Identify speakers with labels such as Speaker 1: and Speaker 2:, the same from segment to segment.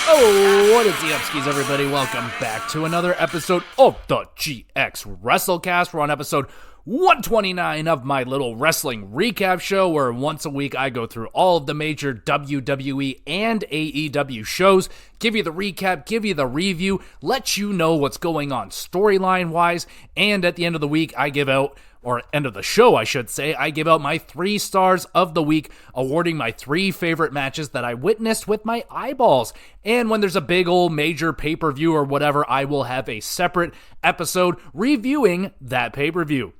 Speaker 1: Oh, what is the upskis, everybody? Welcome back to another episode of the GXWrestleCast. We're on episode 129 of my little wrestling recap show, where once a week I go through all of the major WWE and AEW shows, give you the recap, give you the review, let you know what's going on storyline-wise, and at the end of the week I give out, or end of the show, I should say, I give out my 3 stars of the week, awarding my 3 favorite matches that I witnessed with my eyeballs. And when there's a big old major pay-per-view or whatever, I will have a separate episode reviewing that pay-per-view.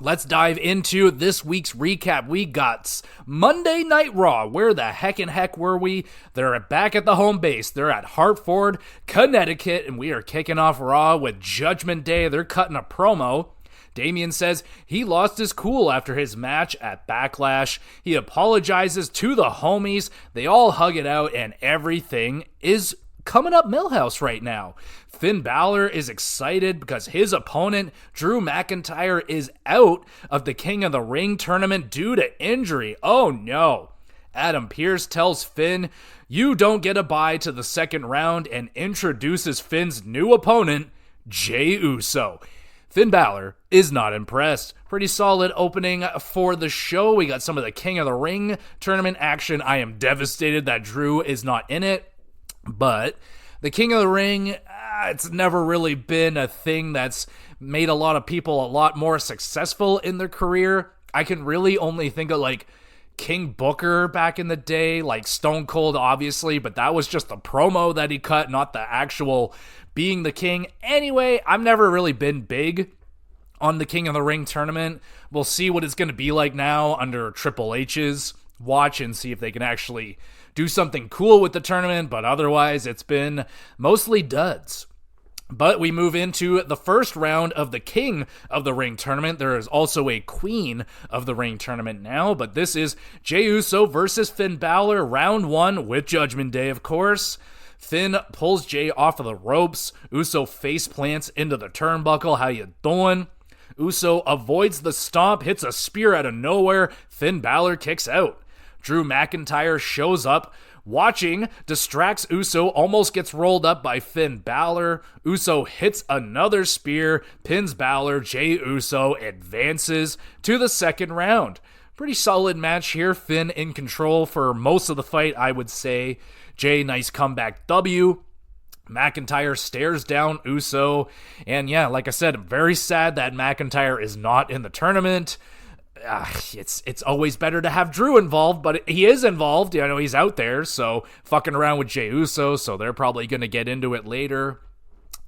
Speaker 1: Let's dive into this week's recap. We got Monday Night Raw. Where the heck were we? They're back at the home base. They're at Hartford, Connecticut, and we are kicking off Raw with Judgment Day. They're cutting a promo. Damian says he lost his cool after his match at Backlash. He apologizes to the homies. They all hug it out, and everything is coming up Millhouse right now. Finn Balor is excited because his opponent, Drew McIntyre, is out of the King of the Ring tournament due to injury. Oh no. Adam Pearce tells Finn, "You don't get a bye to the second round," and introduces Finn's new opponent, Jey Uso. Finn Balor is not impressed. Pretty solid opening for the show. We got some of the King of the Ring tournament action. I am devastated that Drew is not in it, but the King of the Ring, it's never really been a thing that's made a lot of people a lot more successful in their career. I can really only think of like King Booker back in the day, like Stone Cold obviously, but that was just the promo that he cut, not the actual being the king. Anyway, I've never really been big on the King of the Ring tournament. We'll see what it's going to be like now under Triple H's watch and see if they can actually do something cool with the tournament, but otherwise it's been mostly duds. But we move into the first round of the King of the Ring tournament. There is also a Queen of the Ring tournament now, but this is Jey Uso versus Finn Balor, round 1 with Judgment Day, of course. Finn pulls Jey off of the ropes. Uso face plants into the turnbuckle. How you doing? Uso avoids the stomp, hits a spear out of nowhere. Finn Balor kicks out. Drew McIntyre shows up, watching, distracts Uso, almost gets rolled up by Finn Balor. Uso hits another spear, pins Balor. Jey Uso advances to the second round. Pretty solid match here. Finn in control for most of the fight, I would say. Jey, nice comeback W. McIntyre stares down Uso. And yeah, like I said, I'm very sad that McIntyre is not in the tournament. It's always better to have Drew involved, but he is involved. You know, he's out there, so fucking around with Jey Uso, so they're probably going to get into it later.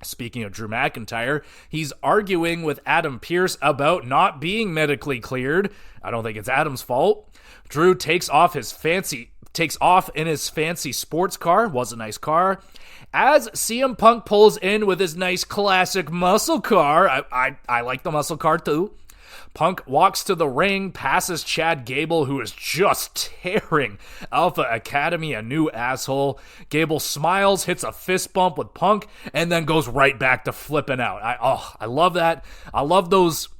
Speaker 1: Speaking of Drew McIntyre, he's arguing with Adam Pearce about not being medically cleared. I don't think it's Adam's fault. Drew takes off in his fancy sports car. Was a nice car. As CM Punk pulls in with his nice classic muscle car. I like the muscle car too. Punk walks to the ring, passes Chad Gable, who is just tearing Alpha Academy a new asshole. Gable smiles, hits a fist bump with Punk, and then goes right back to flipping out. I love that. I love those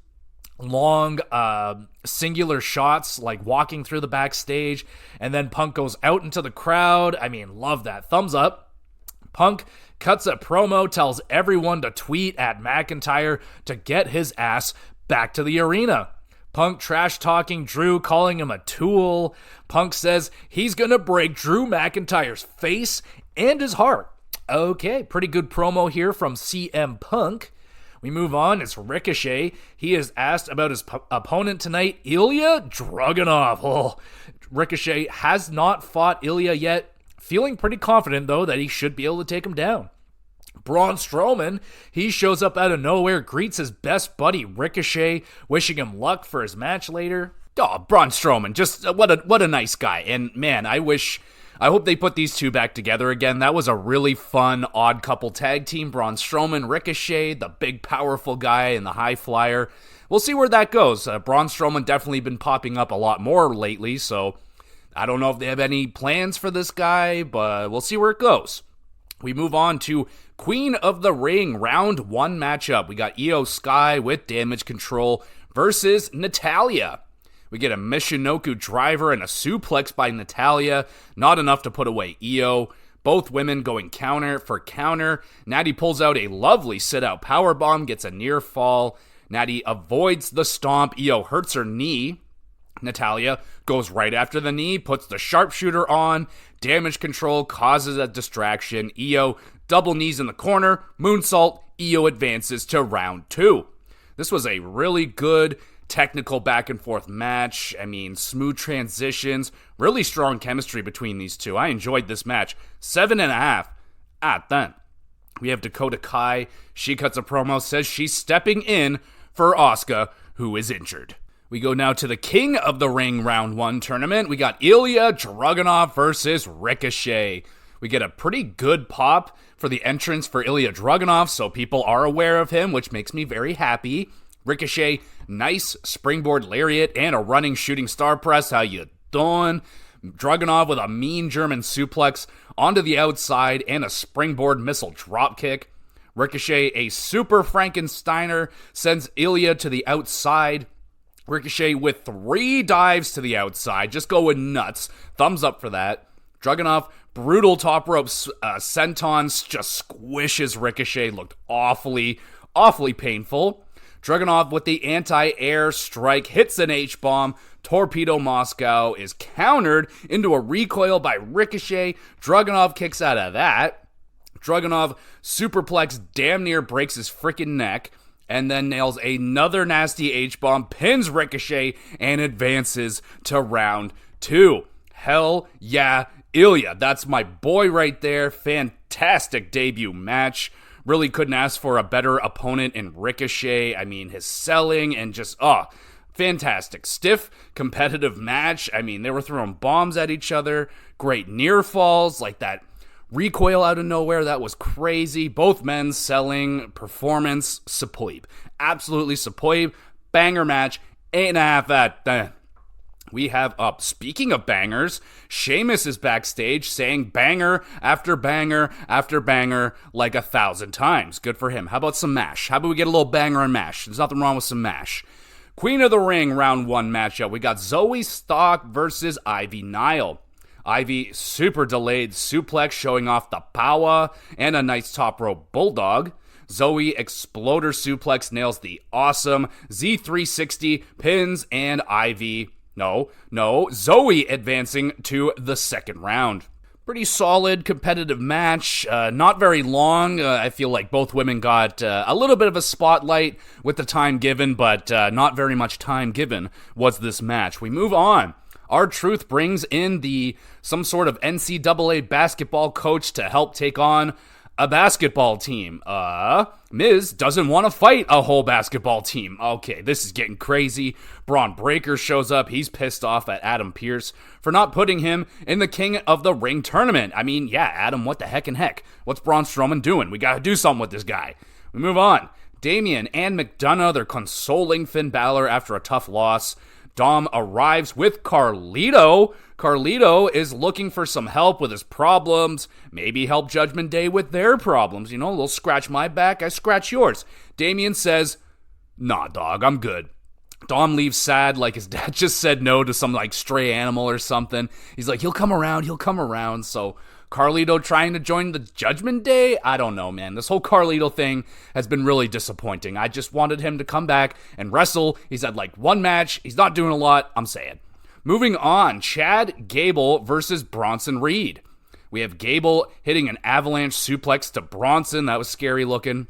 Speaker 1: long singular shots, like walking through the backstage, and then Punk goes out into the crowd. I mean, love that. Thumbs up. Punk cuts a promo, tells everyone to tweet at McIntyre to get his ass back to the arena. Punk trash-talking Drew, calling him a tool. Punk says he's gonna break Drew McIntyre's face and his heart. Okay, pretty good promo here from CM Punk. We move on. It's Ricochet. He is asked about his opponent tonight, Ilya Dragunov. Oh, Ricochet has not fought Ilya yet. Feeling pretty confident, though, that he should be able to take him down. Braun Strowman, he shows up out of nowhere, greets his best buddy Ricochet, wishing him luck for his match later. Oh, Braun Strowman, just what a nice guy. And man, I hope they put these two back together again. That was a really fun odd couple tag team. Braun Strowman, Ricochet, the big powerful guy and the high flyer. We'll see where that goes. Braun Strowman definitely been popping up a lot more lately, so I don't know if they have any plans for this guy, but we'll see where it goes. We move on to Queen of the Ring, round 1 matchup. We got Io Sky with Damage Control versus Natalya. We get a Michinoku driver and a suplex by Natalya. Not enough to put away Io. Both women going counter for counter. Natty pulls out a lovely sit-out powerbomb, gets a near fall. Natty avoids the stomp. Io hurts her knee. Natalya goes right after the knee, puts the sharpshooter on. Damage control causes a distraction. Io double knees in the corner. Moonsault. Io advances to round 2. This was a really good technical back and forth match. I mean, smooth transitions, really strong chemistry between these two. I enjoyed this match. 7.5 at 10. We have Dakota Kai. She cuts a promo, says she's stepping in for Asuka, who is injured. We go now to the King of the Ring Round 1 tournament. We got Ilya Dragunov versus Ricochet. We get a pretty good pop for the entrance for Ilya Dragunov, so people are aware of him, which makes me very happy. Ricochet, nice springboard lariat and a running shooting star press. How you doing? Dragunov with a mean German suplex onto the outside and a springboard missile dropkick. Ricochet, a super Frankensteiner, sends Ilya to the outside. Ricochet with 3 dives to the outside, just going nuts. Thumbs up for that. Dragunov, brutal top rope sentons, just squishes Ricochet. Looked awfully painful. Dragunov with the anti-air strike hits an H-bomb. Torpedo Moscow is countered into a recoil by Ricochet. Dragunov kicks out of that. Dragunov superplex damn near breaks his freaking neck and then nails another nasty H-bomb, pins Ricochet, and advances to round 2. Hell yeah, Ilya. That's my boy right there. Fantastic debut match. Really couldn't ask for a better opponent in Ricochet. I mean, his selling and just, fantastic. Stiff, competitive match. I mean, they were throwing bombs at each other. Great near falls, like that recoil out of nowhere. That was crazy. Both men selling, performance, superb. Absolutely superb. Banger match. 8.5 at 10. We have up. Speaking of bangers, Sheamus is backstage saying banger after banger after banger like 1,000 times. Good for him. How about some mash? How about we get a little banger and mash? There's nothing wrong with some mash. Queen of the Ring round 1 matchup. We got Zoe Stark versus Ivy Nile. Ivy super delayed suplex showing off the power and a nice top rope bulldog. Zoe exploder suplex nails the awesome Z360 pins and Ivy. Zoe advancing to the second round. Pretty solid competitive match, not very long. I feel like both women got a little bit of a spotlight with the time given, but not very much time given was this match. We move on. R-Truth brings in some sort of NCAA basketball coach to help take on a basketball team. Miz doesn't want to fight a whole basketball team. Okay, this is getting crazy. Braun Breaker shows up. He's pissed off at Adam Pearce for not putting him in the King of the Ring tournament. I mean, yeah, Adam, what the heck? What's Braun Strowman doing? We got to do something with this guy. We move on. Damian and McDonough, they're consoling Finn Balor after a tough loss. Dom arrives with Carlito. Carlito is looking for some help with his problems. Maybe help Judgment Day with their problems. You know, they'll scratch my back, I scratch yours. Damian says, nah, dog, I'm good. Dom leaves sad, like his dad just said no to some like stray animal or something. He's like, he'll come around. So Carlito trying to join the Judgment Day? I don't know, man. This whole Carlito thing has been really disappointing. I just wanted him to come back and wrestle. He's had like one match. He's not doing a lot. I'm saying. Moving on, Chad Gable versus Bronson Reed. We have Gable hitting an avalanche suplex to Bronson. That was scary looking.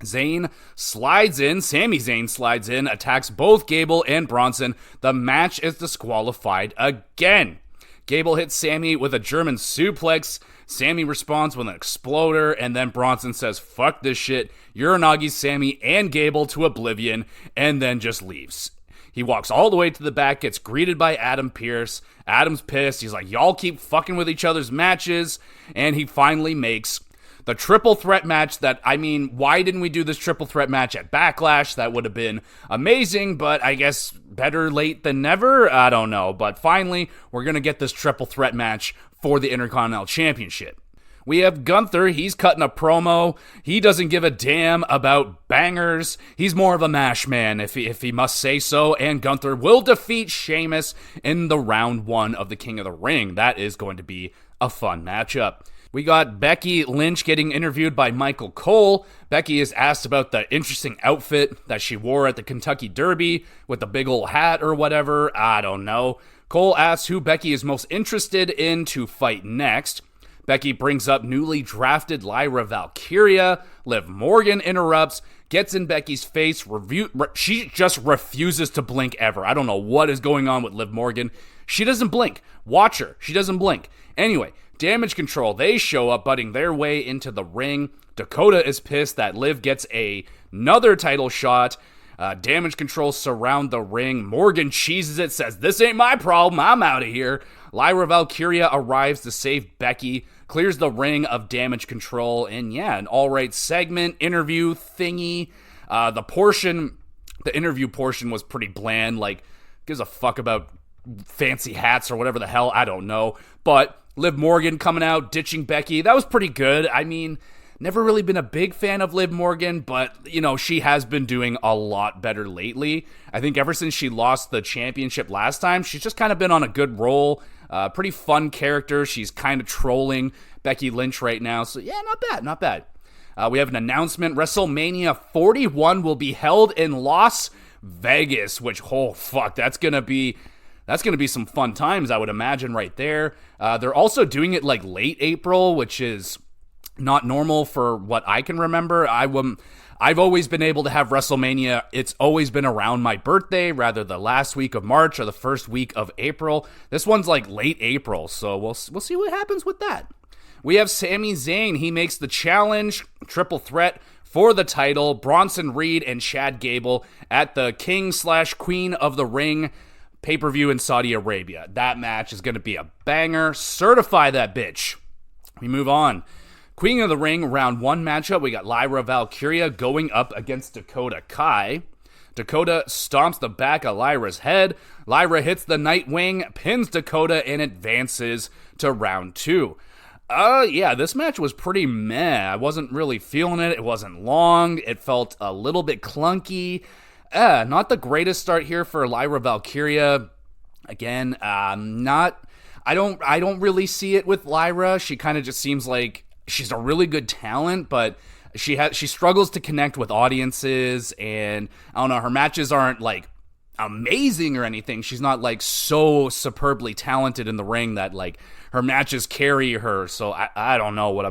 Speaker 1: Sami Zayn slides in, attacks both Gable and Bronson. The match is disqualified again. Gable hits Sami with a German suplex. Sami responds with an exploder, and then Bronson says, fuck this shit. Uranagi's Sami and Gable to oblivion, and then just leaves. He walks all the way to the back, gets greeted by Adam Pearce. Adam's pissed. He's like, y'all keep fucking with each other's matches. And he finally makes the triple threat match why didn't we do this triple threat match at Backlash? That would have been amazing, but I guess better late than never. I don't know. But finally, we're going to get this triple threat match for the Intercontinental Championship. We have Gunther. He's cutting a promo. He doesn't give a damn about bangers. He's more of a mash man, if he must say so. And Gunther will defeat Sheamus in the round 1 of the King of the Ring. That is going to be a fun matchup. We got Becky Lynch getting interviewed by Michael Cole. Becky is asked about the interesting outfit that she wore at the Kentucky Derby with the big old hat or whatever. I don't know. Cole asks who Becky is most interested in to fight next. Becky brings up newly drafted Lyra Valkyria. Liv Morgan interrupts, gets in Becky's face. She just refuses to blink ever. I don't know what is going on with Liv Morgan. She doesn't blink. Watch her. She doesn't blink. Anyway, Damage Control, they show up, butting their way into the ring. Dakota is pissed that Liv gets another title shot. Damage Control surround the ring. Morgan cheeses it, says, "This ain't my problem. I'm out of here." Lyra Valkyria arrives to save Becky, clears the ring of Damage Control, and yeah, an alright segment, interview thingy. The interview portion was pretty bland, like, gives a fuck about fancy hats or whatever the hell, I don't know. But Liv Morgan coming out, ditching Becky, that was pretty good. I mean, never really been a big fan of Liv Morgan, but, you know, she has been doing a lot better lately. I think ever since she lost the championship last time, she's just kind of been on a good roll. Pretty fun character. She's kind of trolling Becky Lynch right now. So, yeah, not bad. We have an announcement. WrestleMania 41 will be held in Las Vegas, which, oh, fuck, that's going to be some fun times, I would imagine, right there. They're also doing it, like, late April, which is not normal for what I can remember. I've always been able to have WrestleMania. It's always been around my birthday, rather the last week of March or the first week of April. This one's like late April, so we'll see what happens with that. We have Sami Zayn. He makes the challenge, triple threat for the title. Bronson Reed and Chad Gable at the King/Queen of the Ring pay-per-view in Saudi Arabia. That match is going to be a banger. Certify that bitch. We move on. Queen of the Ring, round 1 matchup. We got Lyra Valkyria going up against Dakota Kai. Dakota stomps the back of Lyra's head. Lyra hits the Nightwing, pins Dakota, and advances to round 2. Yeah, this match was pretty meh. I wasn't really feeling it. It wasn't long. It felt a little bit clunky. Not the greatest start here for Lyra Valkyria. Again, I don't really see it with Lyra. She kind of just seems like she's a really good talent, but she struggles to connect with audiences, and I don't know, her matches aren't like amazing or anything. She's not like so superbly talented in the ring that like her matches carry her. So I don't know what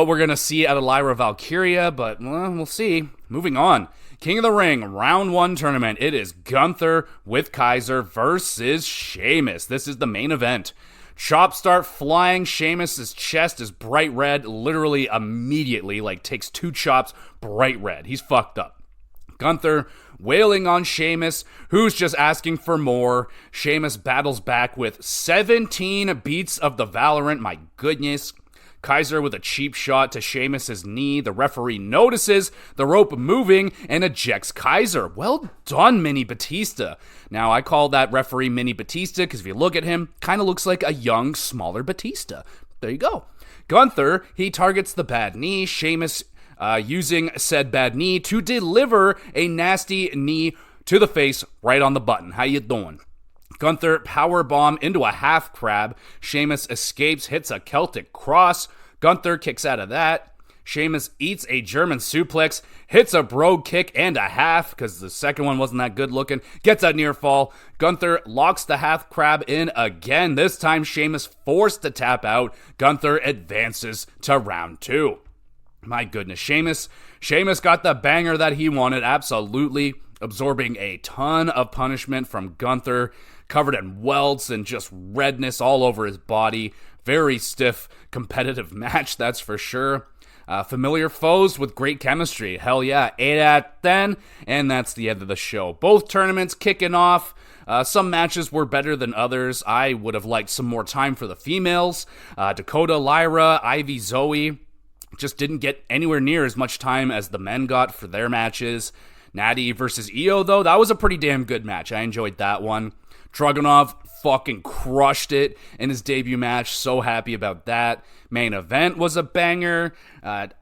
Speaker 1: we're gonna see out of Lyra Valkyria, but we'll see. Moving on. King of the Ring, round 1 tournament. It is Gunther with Kaiser versus Sheamus. This is the main event. Chops start flying. Sheamus's chest is bright red, literally immediately, like takes 2 chops, bright red. He's fucked up. Gunther wailing on Sheamus, who's just asking for more. Sheamus battles back with 17 beats of the Valorant. My goodness. Kaiser with a cheap shot to Sheamus's knee. The referee notices the rope moving and ejects Kaiser. Well done, Mini Batista. Now, I call that referee Mini Batista because if you look at him, kind of looks like a young, smaller Batista. There you go. Gunther, he targets the bad knee. Sheamus using said bad knee to deliver a nasty knee to the face right on the button. How you doing? Gunther powerbomb into a half crab. Sheamus escapes, hits a Celtic cross. Gunther kicks out of that. Sheamus eats a German suplex, hits a brogue kick and a half, because the second one wasn't that good looking. Gets a near fall. Gunther locks the half crab in again. This time Sheamus forced to tap out. Gunther advances to round 2. My goodness, Sheamus got the banger that he wanted, absolutely. Absorbing a ton of punishment from Gunther, covered in welts and just redness all over his body. Very stiff, competitive match, that's for sure. Familiar foes with great chemistry. Hell yeah, 8 out of 10, and that's the end of the show. Both tournaments kicking off. Some matches were better than others. I would have liked some more time for the females. Dakota, Lyra, Ivy, Zoe just didn't get anywhere near as much time as the men got for their matches. Natty versus Io, though, that was a pretty damn good match. I enjoyed that one. Dragunov fucking crushed it in his debut match. So happy about that. Main event was a banger.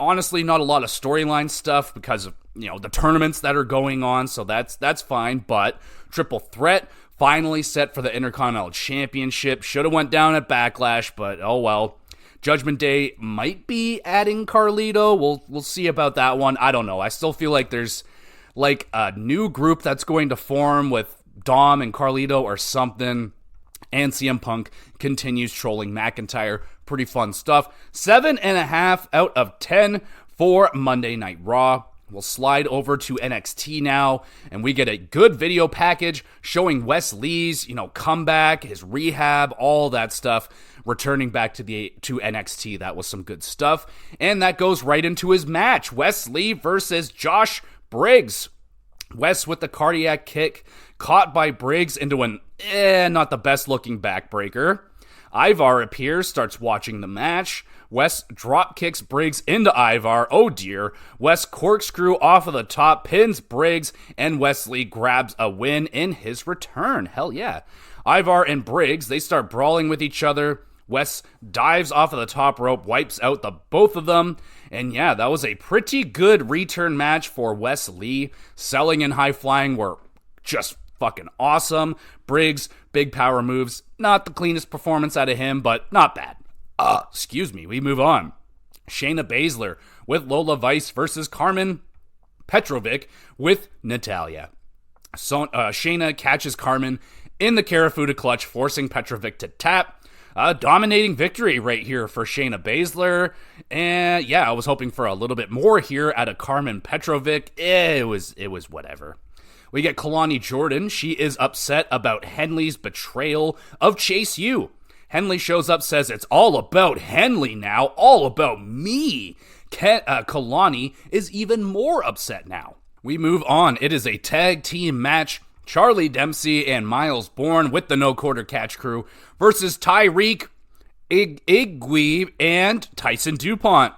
Speaker 1: Honestly, not a lot of storyline stuff because of, the tournaments that are going on, so that's fine. But triple threat finally set for the Intercontinental Championship. Should have went down at Backlash, but oh well. Judgment Day might be adding Carlito. We'll see about that one. I don't know. I still feel like there's like a new group that's going to form with Dom and Carlito or something. And CM Punk continues trolling McIntyre. Pretty fun stuff. 7.5 out of 10 for Monday Night Raw. We'll slide over to NXT now, and we get a good video package showing Wes Lee's, comeback, his rehab, all that stuff, returning back to NXT. That was some good stuff, and that goes right into his match. Wes Lee versus Josh Briggs. Wes with the cardiac kick, caught by Briggs into an not the best looking backbreaker. Ivar appears, starts watching the match. Wes drop kicks Briggs into Ivar. Oh dear. Wes corkscrew off of the top, pins Briggs, and Wesley grabs a win in his return. Hell yeah. Ivar and Briggs, they start brawling with each other. Wes dives off of the top rope, wipes out the both of them. And yeah, that was a pretty good return match for Wes Lee. Selling and high flying were just fucking awesome. Briggs, big power moves. Not the cleanest performance out of him, but not bad. We move on. Shayna Baszler with Lola Vice versus Carmen Petrovic with Natalya. So, Shayna catches Carmen in the Karafuda clutch, forcing Petrovic to tap. Dominating victory right here for Shayna Baszler. And yeah, I was hoping for a little bit more here out of Carmen Petrovic. It was whatever. We get Kalani Jordan. She is upset about Henley's betrayal of Chase U. Henley shows up, says it's all about Henley now, all about me. Kalani is even more upset now. We move on. It is a tag team match. Charlie Dempsey and Miles Bourne with the No Quarter Catch crew versus Tyreek Igwe and Tyson DuPont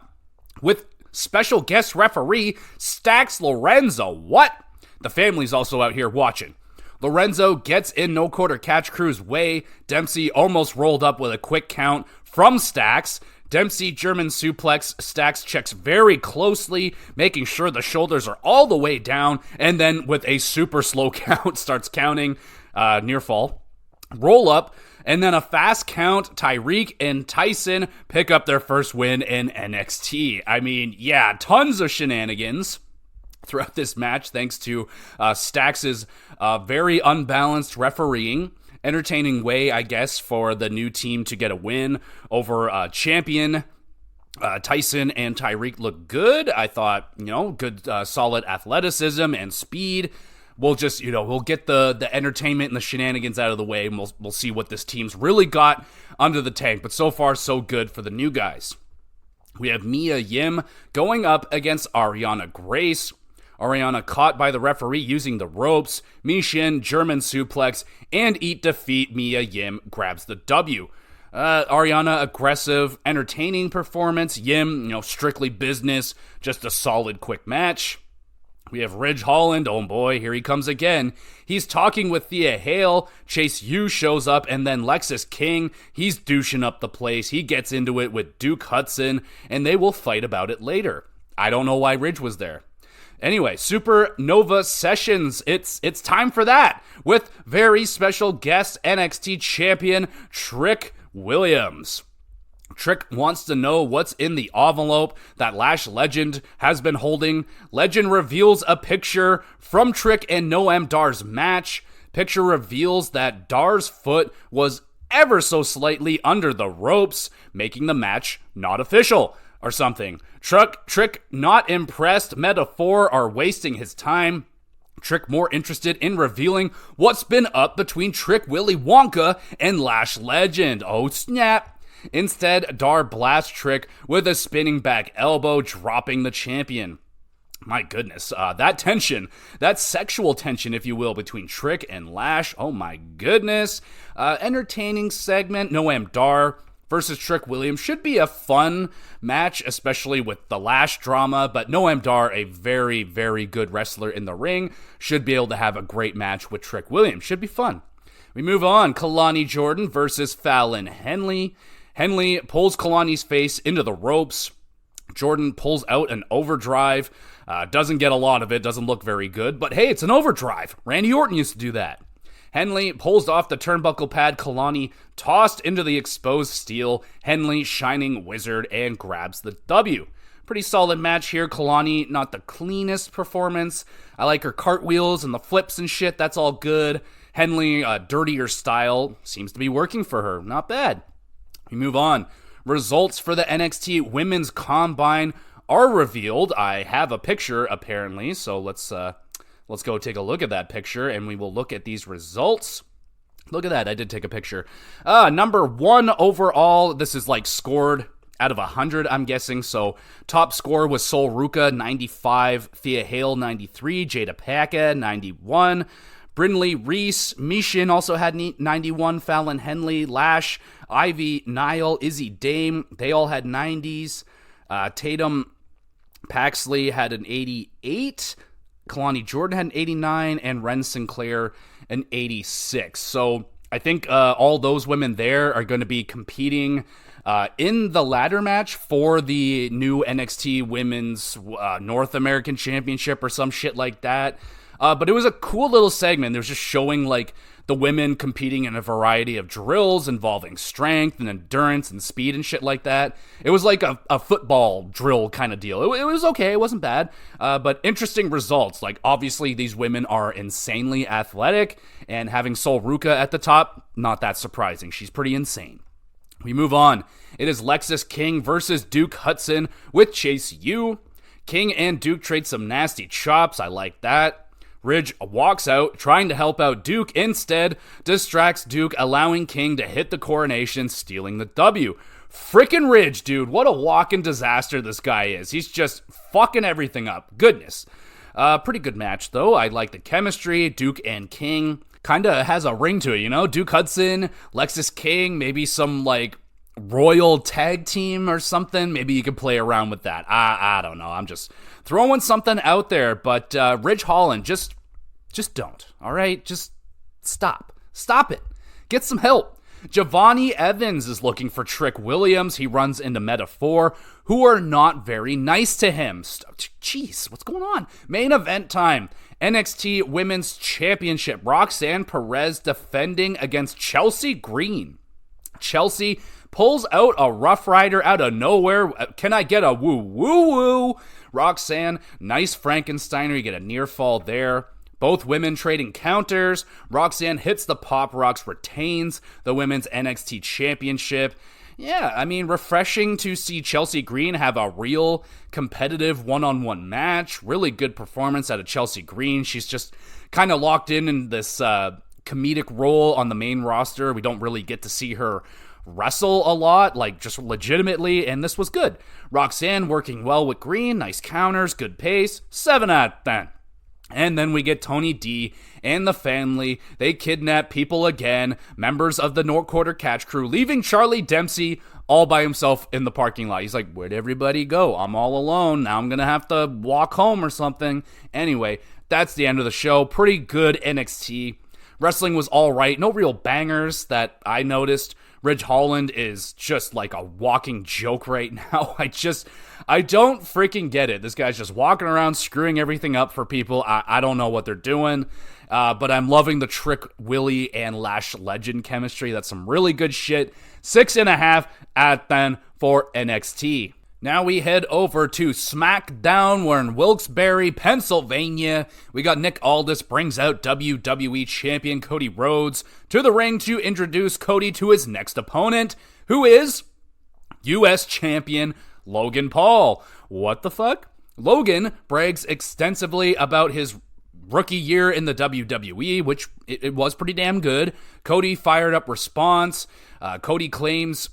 Speaker 1: with special guest referee Stax Lorenzo. What? The family's also out here watching. Lorenzo gets in No Quarter Catch Crew's way. Dempsey almost rolled up with a quick count from Stax. Dempsey German suplex. Stax checks very closely, making sure the shoulders are all the way down, and then with a super slow count starts counting near fall. Roll up, and then a fast count. Tyreek and Tyson pick up their first win in NXT. I mean, yeah, tons of shenanigans throughout this match, thanks to Stax's very unbalanced refereeing. Entertaining way, I guess, for the new team to get a win over champion. Tyson and Tyreek look good. I thought, good solid athleticism and speed. We'll just, we'll get the entertainment and the shenanigans out of the way, and we'll see what this team's really got under the tank. But so far, so good for the new guys. We have Mia Yim going up against Ariana Grace. Ariana caught by the referee using the ropes. Mishin, German suplex, and eat defeat. Mia Yim grabs the W. Ariana, aggressive, entertaining performance. Yim, strictly business. Just a solid, quick match. We have Ridge Holland. Oh boy, here he comes again. He's talking with Thea Hale. Chase U shows up, and then Lexus King. He's douching up the place. He gets into it with Duke Hudson, and they will fight about it later. I don't know why Ridge was there. Anyway, Supernova Sessions, it's time for that, with very special guest NXT champion Trick Williams. Trick wants to know what's in the envelope that Lash Legend has been holding. Legend reveals a picture from Trick and Noam Dar's match. Picture reveals that Dar's foot was ever so slightly under the ropes, making the match not official. Or something. Trick not impressed. Metaphor are wasting his time. Trick more interested in revealing what's been up between Trick Willy Wonka and Lash Legend. Oh snap. Instead, Dar blasts Trick with a spinning back elbow, dropping the champion. My goodness, that tension, that sexual tension, if you will, between Trick and Lash. Oh my goodness. Entertaining segment. Noam Dar versus Trick Williams should be a fun match, especially with the Lash drama, but Noam Dar, a very, very good wrestler in the ring, should be able to have a great match with Trick Williams. Should be fun. We move on. Kalani Jordan versus Fallon Henley. Henley pulls Kalani's face into the ropes. Jordan pulls out an overdrive. Doesn't get a lot of it, doesn't look very good, but hey, it's an overdrive. Randy Orton used to do that. Henley pulls off the turnbuckle pad. Kalani tossed into the exposed steel. Henley, shining wizard, and grabs the W. Pretty solid match here. Kalani, not the cleanest performance. I like her cartwheels and the flips and shit. That's all good. Henley, dirtier style, seems to be working for her. Not bad. We move on. Results for the NXT Women's Combine are revealed. I have a picture, apparently, so let's go take a look at that picture, and we will look at these results. Look at that, I did take a picture. Number 1 overall, this is like scored out of 100, I'm guessing. So top score was Sol Ruka, 95, Thea Hale, 93, Jada Paka, 91, Brindley Reese, Mishin also had 91, Fallon Henley, Lash, Ivy, Niall, Izzy Dame, they all had 90s. Tatum Paxley had an 88, Kalani Jordan had an 89, and Ren Sinclair an 86. So I think all those women there are going to be competing in the ladder match for the new NXT Women's North American Championship or some shit like that. But it was a cool little segment. It was just showing like the women competing in a variety of drills involving strength and endurance and speed and shit like that. It was like a football drill kind of deal. It was okay. It wasn't bad. But interesting results. Like, obviously, these women are insanely athletic, and having Sol Ruka at the top, not that surprising. She's pretty insane. We move on. It is Lexis King versus Duke Hudson with Chase U. King and Duke trade some nasty chops. I like that. Ridge walks out, trying to help out Duke. Instead, distracts Duke, allowing King to hit the coronation, stealing the W. Frickin' Ridge, dude. What a walking disaster this guy is. He's just fucking everything up. Goodness. Pretty good match, though. I like the chemistry. Duke and King kind of has a ring to it, you know? Duke Hudson, Lexis King, maybe some, like, royal tag team or something. Maybe you could play around with that. I don't know. I'm just throwing something out there. But Ridge Holland, just don't. All right? Just stop. Stop it. Get some help. Giovanni Evans is looking for Trick Williams. He runs into Meta-4, who are not very nice to him. Jeez, what's going on? Main event time. NXT Women's Championship. Roxanne Perez defending against Chelsea Green. Chelsea pulls out a Rough Rider out of nowhere. Can I get a woo woo woo? Roxanne, nice Frankensteiner. You get a near fall there. Both women trading counters. Roxanne hits the Pop Rocks, retains the Women's NXT Championship. Yeah, I mean, refreshing to see Chelsea Green have a real competitive one-on-one match. Really good performance out of Chelsea Green. She's just kind of locked in this comedic role on the main roster. We don't really get to see her wrestle a lot, like just legitimately, and this was good. Roxanne working well with Green, nice counters, good pace, 7 out of 10. And then we get Tony D and the family. They kidnap people again, members of the North Quarter Catch Crew, leaving Charlie Dempsey all by himself in the parking lot. He's like, where'd everybody go? I'm all alone. Now I'm going to have to walk home or something. Anyway, that's the end of the show. Pretty good NXT. Wrestling was all right. No real bangers that I noticed. Ridge Holland is just like a walking joke right now. I don't freaking get it. This guy's just walking around screwing everything up for people. I don't know what they're doing, but I'm loving the Trick Willie and Lash Legend chemistry. That's some really good shit. 6.5 out of 10 for NXT. Now we head over to SmackDown. We're in Wilkes-Barre, Pennsylvania. We got Nick Aldis brings out WWE Champion Cody Rhodes to the ring to introduce Cody to his next opponent, who is U.S. Champion Logan Paul. What the fuck? Logan brags extensively about his rookie year in the WWE, which it was pretty damn good. Cody fired up response. Cody claims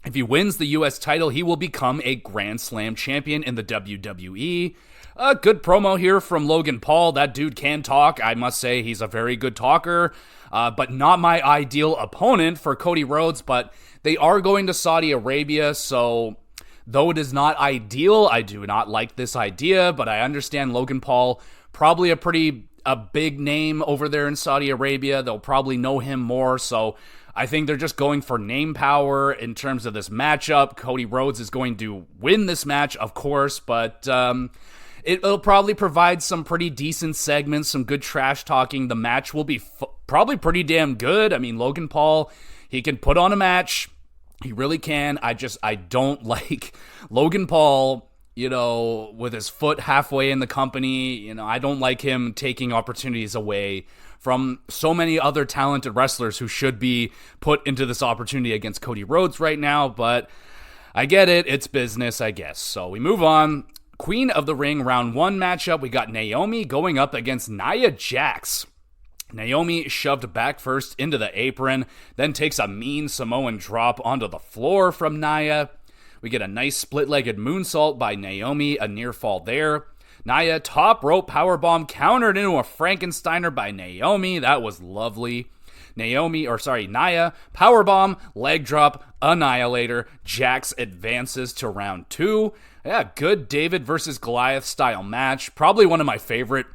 Speaker 1: if he wins the U.S. title, he will become a Grand Slam champion in the WWE. A good promo here from Logan Paul. That dude can talk. I must say he's a very good talker, but not my ideal opponent for Cody Rhodes. But they are going to Saudi Arabia, so though it is not ideal, I do not like this idea, but I understand Logan Paul, probably a big name over there in Saudi Arabia. They'll probably know him more, so I think they're just going for name power in terms of this matchup. Cody Rhodes is going to win this match, of course, but It'll probably provide some pretty decent segments, some good trash talking. The match will be probably pretty damn good. I mean, Logan Paul, he can put on a match. He really can. I don't like Logan Paul, with his foot halfway in the company. I don't like him taking opportunities away from so many other talented wrestlers who should be put into this opportunity against Cody Rhodes right now. But I get it. It's business, I guess. So we move on. Queen of the Ring round 1 matchup. We got Naomi going up against Nia Jax. Naomi shoved back first into the apron, then takes a mean Samoan drop onto the floor from Nia. We get a nice split-legged moonsault by Naomi, a near fall there. Nia top rope powerbomb countered into a Frankensteiner by Naomi. That was lovely. Nia powerbomb, leg drop, annihilator. Jax advances to round 2. Yeah, good David versus Goliath style match. Probably one of my favorite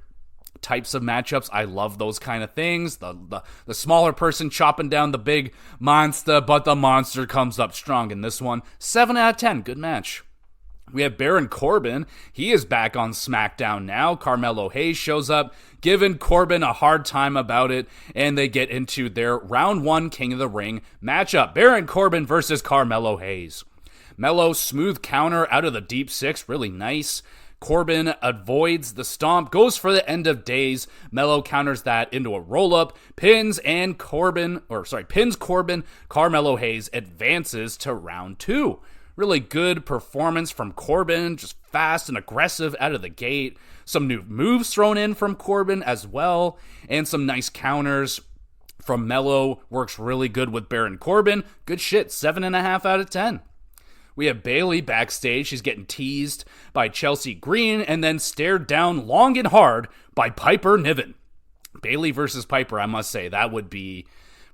Speaker 1: types of matchups. I love those kind of things. The smaller person chopping down the big monster, but the monster comes up strong in this one. 7 out of 10. Good match. We have Baron Corbin. He is back on SmackDown now. Carmelo Hayes shows up, giving Corbin a hard time about it, and they get into their round 1 King of the Ring matchup. Baron Corbin versus Carmelo Hayes. Melo smooth counter out of the deep 6. Really nice. Corbin avoids the stomp, goes for the end of days. Melo counters that into a roll-up, pins Corbin. Carmelo Hayes advances to round 2. Really good performance from Corbin, just fast and aggressive out of the gate. Some new moves thrown in from Corbin as well, and some nice counters from Melo. Works really good with Baron Corbin. Good shit, 7.5 out of 10. We have Bayley backstage. She's getting teased by Chelsea Green and then stared down long and hard by Piper Niven. Bayley versus Piper, I must say, that would be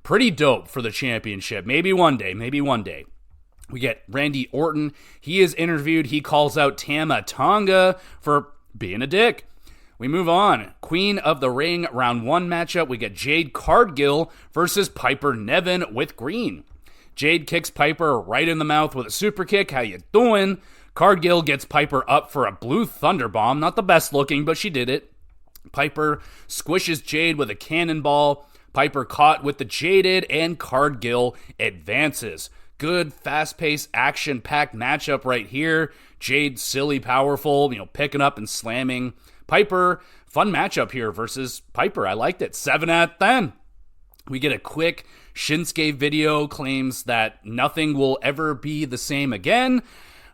Speaker 1: pretty dope for the championship. Maybe one day. We get Randy Orton. He is interviewed. He calls out Tama Tonga for being a dick. We move on. Queen of the Ring round 1 matchup. We get Jade Cargill versus Piper Niven with Green. Jade kicks Piper right in the mouth with a super kick. How you doing? Cargill gets Piper up for a blue thunder bomb. Not the best looking, but she did it. Piper squishes Jade with a cannonball. Piper caught with the Jaded, and Cargill advances. Good, fast-paced, action-packed matchup right here. Jade, silly, powerful, picking up and slamming. Piper, fun matchup here versus Piper. I liked it. 7 out of 10. We get a quick Shinsuke video, claims that nothing will ever be the same again.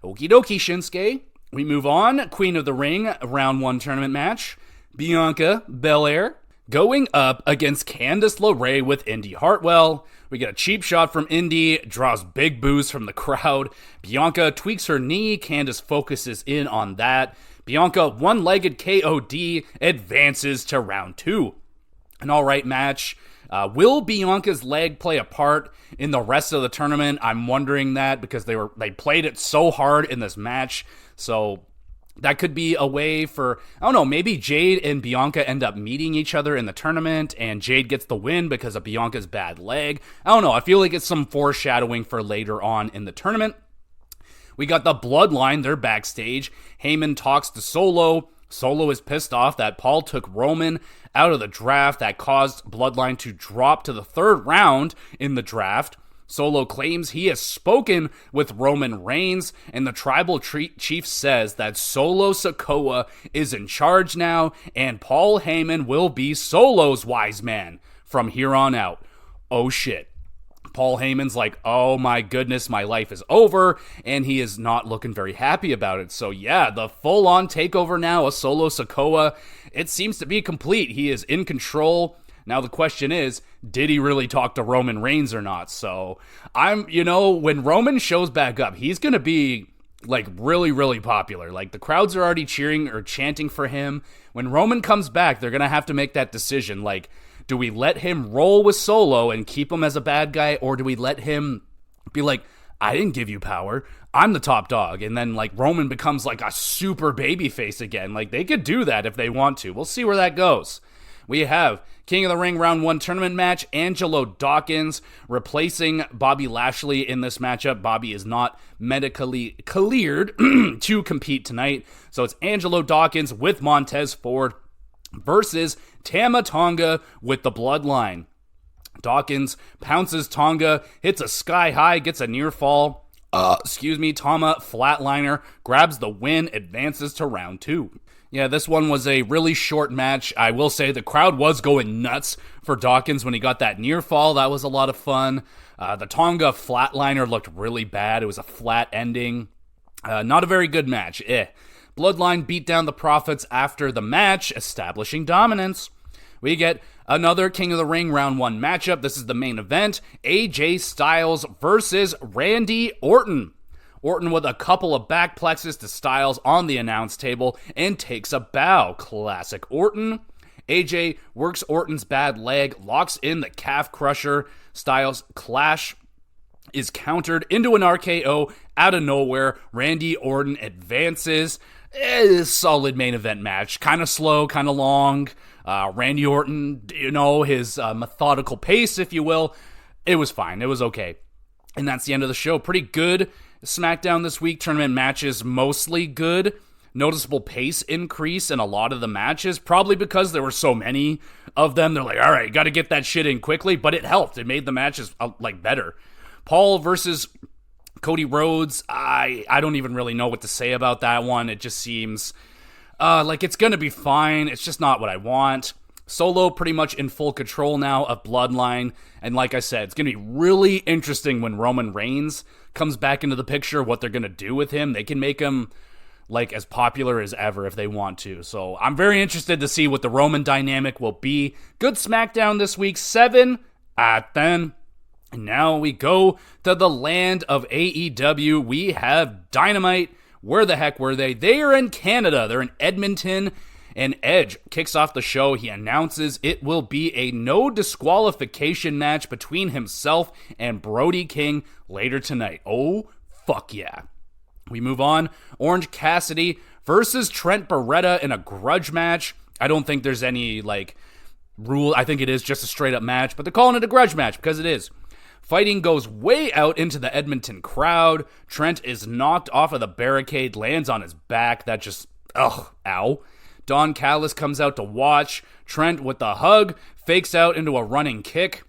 Speaker 1: Okie dokie, Shinsuke. We move on. Queen of the Ring, round 1 tournament match. Bianca Belair going up against Candice LeRae with Indy Hartwell. We get a cheap shot from Indy, draws big boos from the crowd. Bianca tweaks her knee. Candice focuses in on that. Bianca, one-legged KOD, advances to round 2. An alright match. Will Bianca's leg play a part in the rest of the tournament? I'm wondering that because they played it so hard in this match. So that could be a way for, I don't know, maybe Jade and Bianca end up meeting each other in the tournament and Jade gets the win because of Bianca's bad leg. I don't know. I feel like it's some foreshadowing for later on in the tournament. We got the Bloodline. They're backstage. Heyman talks to Solo. Solo is pissed off that Paul took Roman out of the draft. That caused Bloodline to drop to the 3rd round in the draft. Solo claims he has spoken with Roman Reigns, and the tribal chief says that Solo Sikoa is in charge now, and Paul Heyman will be Solo's wise man from here on out. Oh shit. Paul Heyman's like, oh my goodness, my life is over, and he is not looking very happy about it. So yeah, the full-on takeover now of Solo Sikoa, it seems to be complete. He is in control. Now the question is, did he really talk to Roman Reigns or not? So when Roman shows back up, he's going to be like really, really popular. Like the crowds are already cheering or chanting for him. When Roman comes back, they're going to have to make that decision. Like, do we let him roll with Solo and keep him as a bad guy? Or do we let him be like, I didn't give you power. I'm the top dog. And then like Roman becomes like a super baby face again. Like they could do that if they want to. We'll see where that goes. we have King of the Ring Round 1 tournament match, Angelo Dawkins replacing Bobby Lashley in this matchup. Bobby is not medically cleared to compete tonight, so it's Angelo Dawkins with Montez Ford versus Tama Tonga with the Bloodline. Dawkins pounces Tonga, hits a sky high, gets a near fall. Tama flatliner, grabs the win, advances to round 2. Yeah, this one was a really short match. I will say the crowd was going nuts for Dawkins when he got that near fall. That was a lot of fun. The Tonga flatliner looked really bad. It was a flat ending. Not a very good match. Bloodline beat down the Profits after the match, establishing dominance. We get another King of the Ring Round 1 matchup. This is the main event. AJ Styles versus Randy Orton. Orton with a couple of backplexes to Styles on the announce table and takes a bow. Classic Orton. AJ works Orton's bad leg, locks in the calf crusher. Styles clash is countered into an RKO out of nowhere. Randy Orton advances. Solid main event match. Kind of slow, kind of long. Randy Orton, his methodical pace, if you will. It was fine. It was okay. And that's the end of the show. Pretty good SmackDown this week. Tournament matches mostly good. Noticeable pace increase in a lot of the matches. Probably because there were so many of them. They're like, all right, got to get that shit in quickly. But it helped. It made the matches better. Paul versus Cody Rhodes. I don't even really know what to say about that one. It just seems like it's going to be fine. It's just not what I want. Solo pretty much in full control now of Bloodline. And like I said, it's going to be really interesting when Roman Reigns comes back into the picture, what they're going to do with him. They can make him as popular as ever if they want to. So I'm very interested to see what the Roman dynamic will be. Good SmackDown this week. 7 out of 10. And now we go to the land of AEW. We have Dynamite. Where the heck were they? They are in Canada. They're in Edmonton. And Edge kicks off the show. He announces it will be a no disqualification match between himself and Brody King later tonight. Oh, fuck yeah. We move on. Orange Cassidy versus Trent Beretta in a grudge match. I don't think there's any, rule. I think it is just a straight-up match. But they're calling it a grudge match because it is. Fighting goes way out into the Edmonton crowd. Trent is knocked off of the barricade, lands on his back. That just, ow. Don Callis comes out to watch. Trent with the hug, fakes out into a running kick.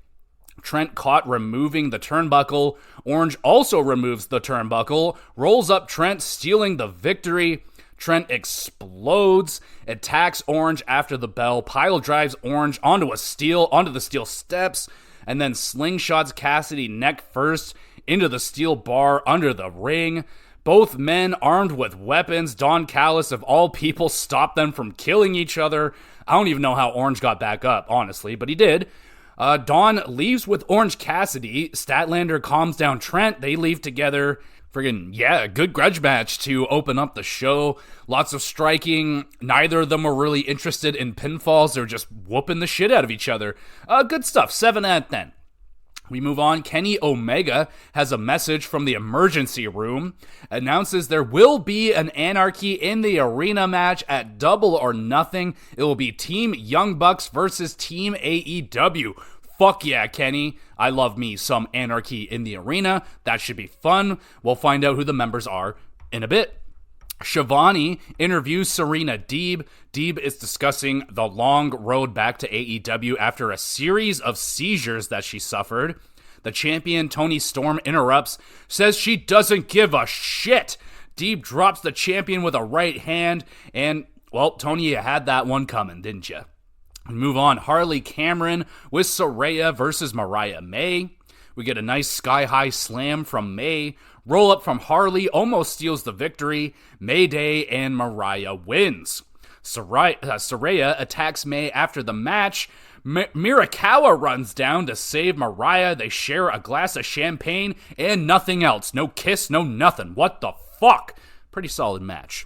Speaker 1: Trent caught removing the turnbuckle. Orange also removes the turnbuckle, rolls up Trent, stealing the victory. Trent explodes, attacks Orange after the bell, pile drives Orange onto the steel steps, and then slingshots Cassidy neck first into the steel bar under the ring. Both men armed with weapons. Don Callis, of all people, stopped them from killing each other. I don't even know how Orange got back up, honestly, but he did. Don leaves with Orange Cassidy. Statlander calms down Trent. They leave together. Good grudge match to open up the show. Lots of striking. Neither of them were really interested in pinfalls. They were just whooping the shit out of each other. Good stuff. 7 out of 10. We move on. Kenny Omega has a message from the emergency room. Announces there will be an Anarchy in the Arena match at Double or Nothing. It will be Team Young Bucks versus Team AEW. Fuck yeah, Kenny. I love me some Anarchy in the Arena. That should be fun. We'll find out who the members are in a bit. Shivani interviews Serena Deeb. Deeb is discussing the long road back to AEW after a series of seizures that she suffered. The champion, Toni Storm, interrupts, says she doesn't give a shit. Deeb drops the champion with a right hand, and, well, Tony, you had that one coming, didn't you? Move on. Harley Cameron with Saraya versus Mariah May. We get a nice sky-high slam from May. Roll up from Harley, almost steals the victory. Mayday and Mariah wins. Saraya attacks May after the match. Mirakawa runs down to save Mariah. They share a glass of champagne and nothing else. No kiss, no nothing. What the fuck? Pretty solid match.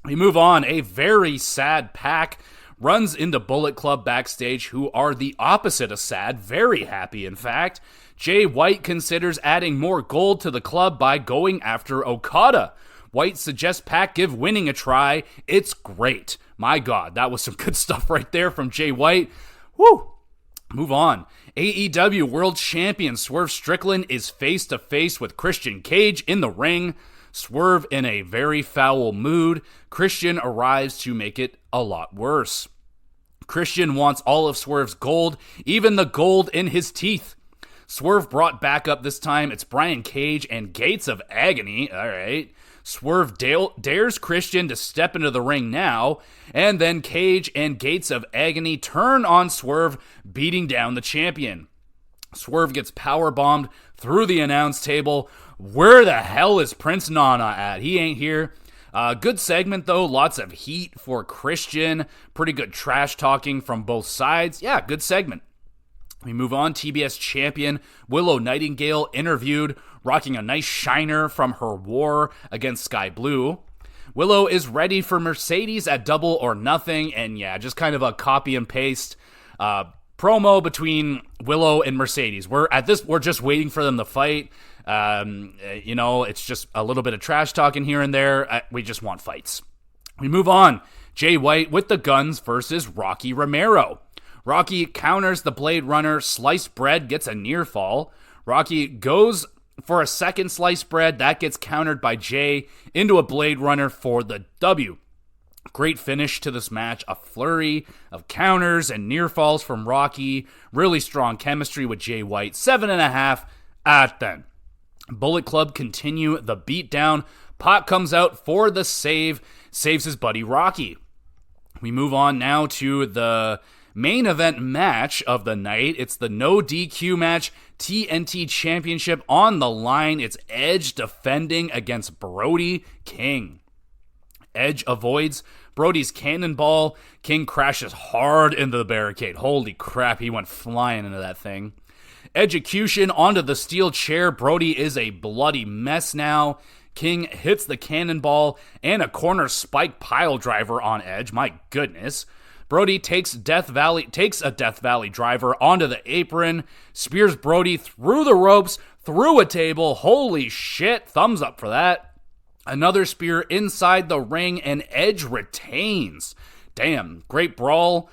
Speaker 1: We move on. A very sad Pac runs into Bullet Club backstage, who are the opposite of sad. Very happy, in fact. Jay White considers adding more gold to the club by going after Okada. White suggests Pac give winning a try. It's great. My God, that was some good stuff right there from Jay White. Woo! Move on. AEW World Champion Swerve Strickland is face-to-face with Christian Cage in the ring. Swerve in a very foul mood. Christian arrives to make it a lot worse. Christian wants all of Swerve's gold, even the gold in his teeth. Swerve brought back up this time. It's Brian Cage and Gates of Agony. All right. Swerve dares Christian to step into the ring now, and then Cage and Gates of Agony turn on Swerve, beating down the champion. Swerve gets powerbombed through the announce table. Where the hell is Prince Nana at? He ain't here. Good segment, though. Lots of heat for Christian. Pretty good trash talking from both sides. Yeah, good segment. We move on. TBS champion Willow Nightingale interviewed, rocking a nice shiner from her war against Sky Blue. Willow is ready for Mercedes at Double or Nothing, and yeah, just kind of a copy and paste promo between Willow and Mercedes. We're just waiting for them to fight. It's just a little bit of trash talking here and there. We just want fights. We move on. Jay White with the Guns versus Rocky Romero. Rocky counters the Blade Runner. Sliced bread gets a near fall. Rocky goes for a second sliced bread. That gets countered by Jay into a Blade Runner for the W. Great finish to this match. A flurry of counters and near falls from Rocky. Really strong chemistry with Jay White. 7.5 out of 10. Bullet Club continue the beatdown. Pac comes out for the save. Saves his buddy Rocky. We move on now to the main event match of the night. It's the no DQ match, TNT Championship on the line. It's Edge defending against Brody King. Edge avoids Brody's cannonball. King crashes hard into the barricade. Holy crap, he went flying into that thing. Execution onto the steel chair. Brody is a bloody mess now. King hits the cannonball and a corner spike pile driver on Edge. My goodness. Brody takes a Death Valley driver onto the apron, spears Brody through the ropes, through a table. Holy shit, thumbs up for that. Another spear inside the ring, and Edge retains. Damn, great brawl.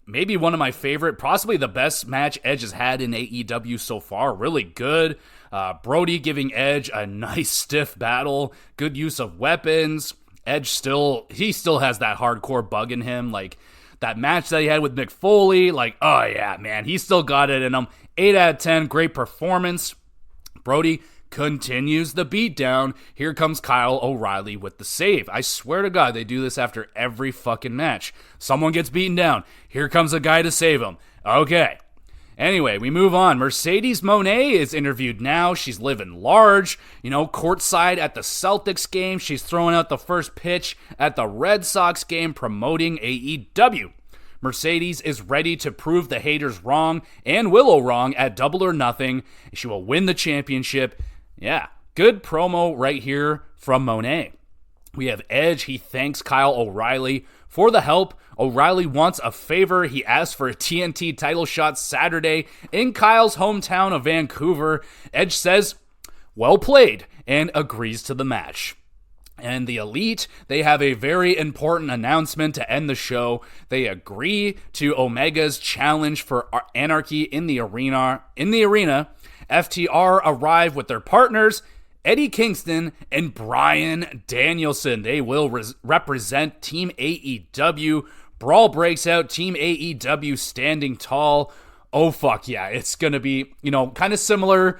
Speaker 1: Maybe one of my favorite, possibly the best match Edge has had in AEW so far. Really good. Brody giving Edge a nice stiff battle. Good use of weapons. Edge still has that hardcore bug in him, like that match that he had with Mick Foley, like, oh yeah, man, he still got it in him. 8 out of 10, great performance. Brody continues the beatdown. Here comes Kyle O'Reilly with the save. I swear to God, they do this after every fucking match. Someone gets beaten down. Here comes a guy to save him. Okay. Anyway, we move on. Mercedes Moné is interviewed now. She's living large, courtside at the Celtics game. She's throwing out the first pitch at the Red Sox game, promoting AEW. Mercedes is ready to prove the haters wrong and Willow wrong at Double or Nothing. She will win the championship. Yeah, good promo right here from Moné. We have Edge. He thanks Kyle O'Reilly for the help. O'Reilly wants a favor. He asks for a TNT title shot Saturday in Kyle's hometown of Vancouver. Edge says, well played, and agrees to the match. And the Elite, they have a very important announcement to end the show. They agree to Omega's challenge for Anarchy in the arena. FTR arrive with their partners, Eddie Kingston and Bryan Danielson. They will represent Team AEW. Brawl breaks out. Team AEW standing tall. Oh, fuck yeah. It's going to be, kind of similar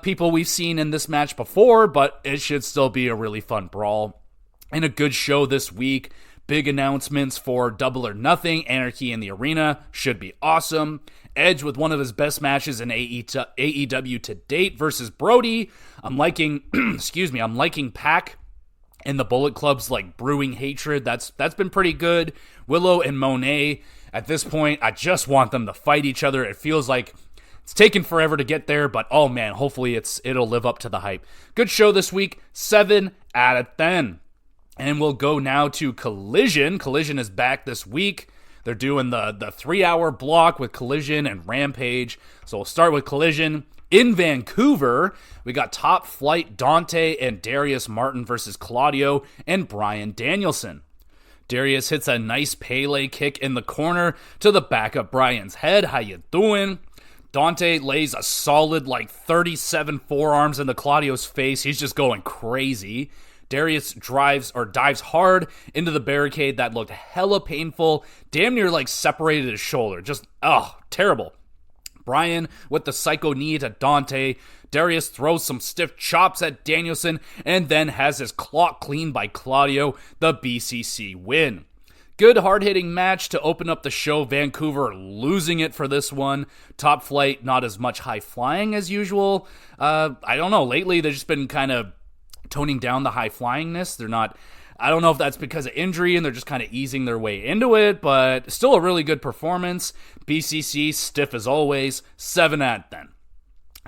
Speaker 1: people we've seen in this match before, but it should still be a really fun brawl. And a good show this week. Big announcements for Double or Nothing. Anarchy in the Arena should be awesome. Edge with one of his best matches in AEW to date versus Brody. I'm liking Pac and the Bullet Club's like brewing hatred. That's been pretty good. Willow and Moné, at this point, I just want them to fight each other. It feels like it's taken forever to get there, but oh man, hopefully it'll live up to the hype. Good show this week, 7 out of 10. And we'll go now to Collision. Collision is back this week. They're doing the 3-hour block with Collision and Rampage. So we'll start with Collision. In Vancouver, we got Top Flight Dante and Darius Martin versus Claudio and Bryan Danielson. Darius hits a nice Pele kick in the corner to the back of Bryan's head. How you doing? Dante lays a solid 37 forearms into Claudio's face. He's just going crazy. Darius dives hard into the barricade that looked hella painful, damn near separated his shoulder. Just, terrible. Bryan with the psycho knee to Dante. Darius throws some stiff chops at Danielson and then has his clock cleaned by Claudio. The BCC win. Good hard-hitting match to open up the show. Vancouver losing it for this one. Top Flight, not as much high-flying as usual. I don't know. Lately, they've just been kind of toning down the high-flyingness. They're not... I don't know if that's because of injury and they're just kind of easing their way into it, but still a really good performance. BCC, stiff as always. 7 at then.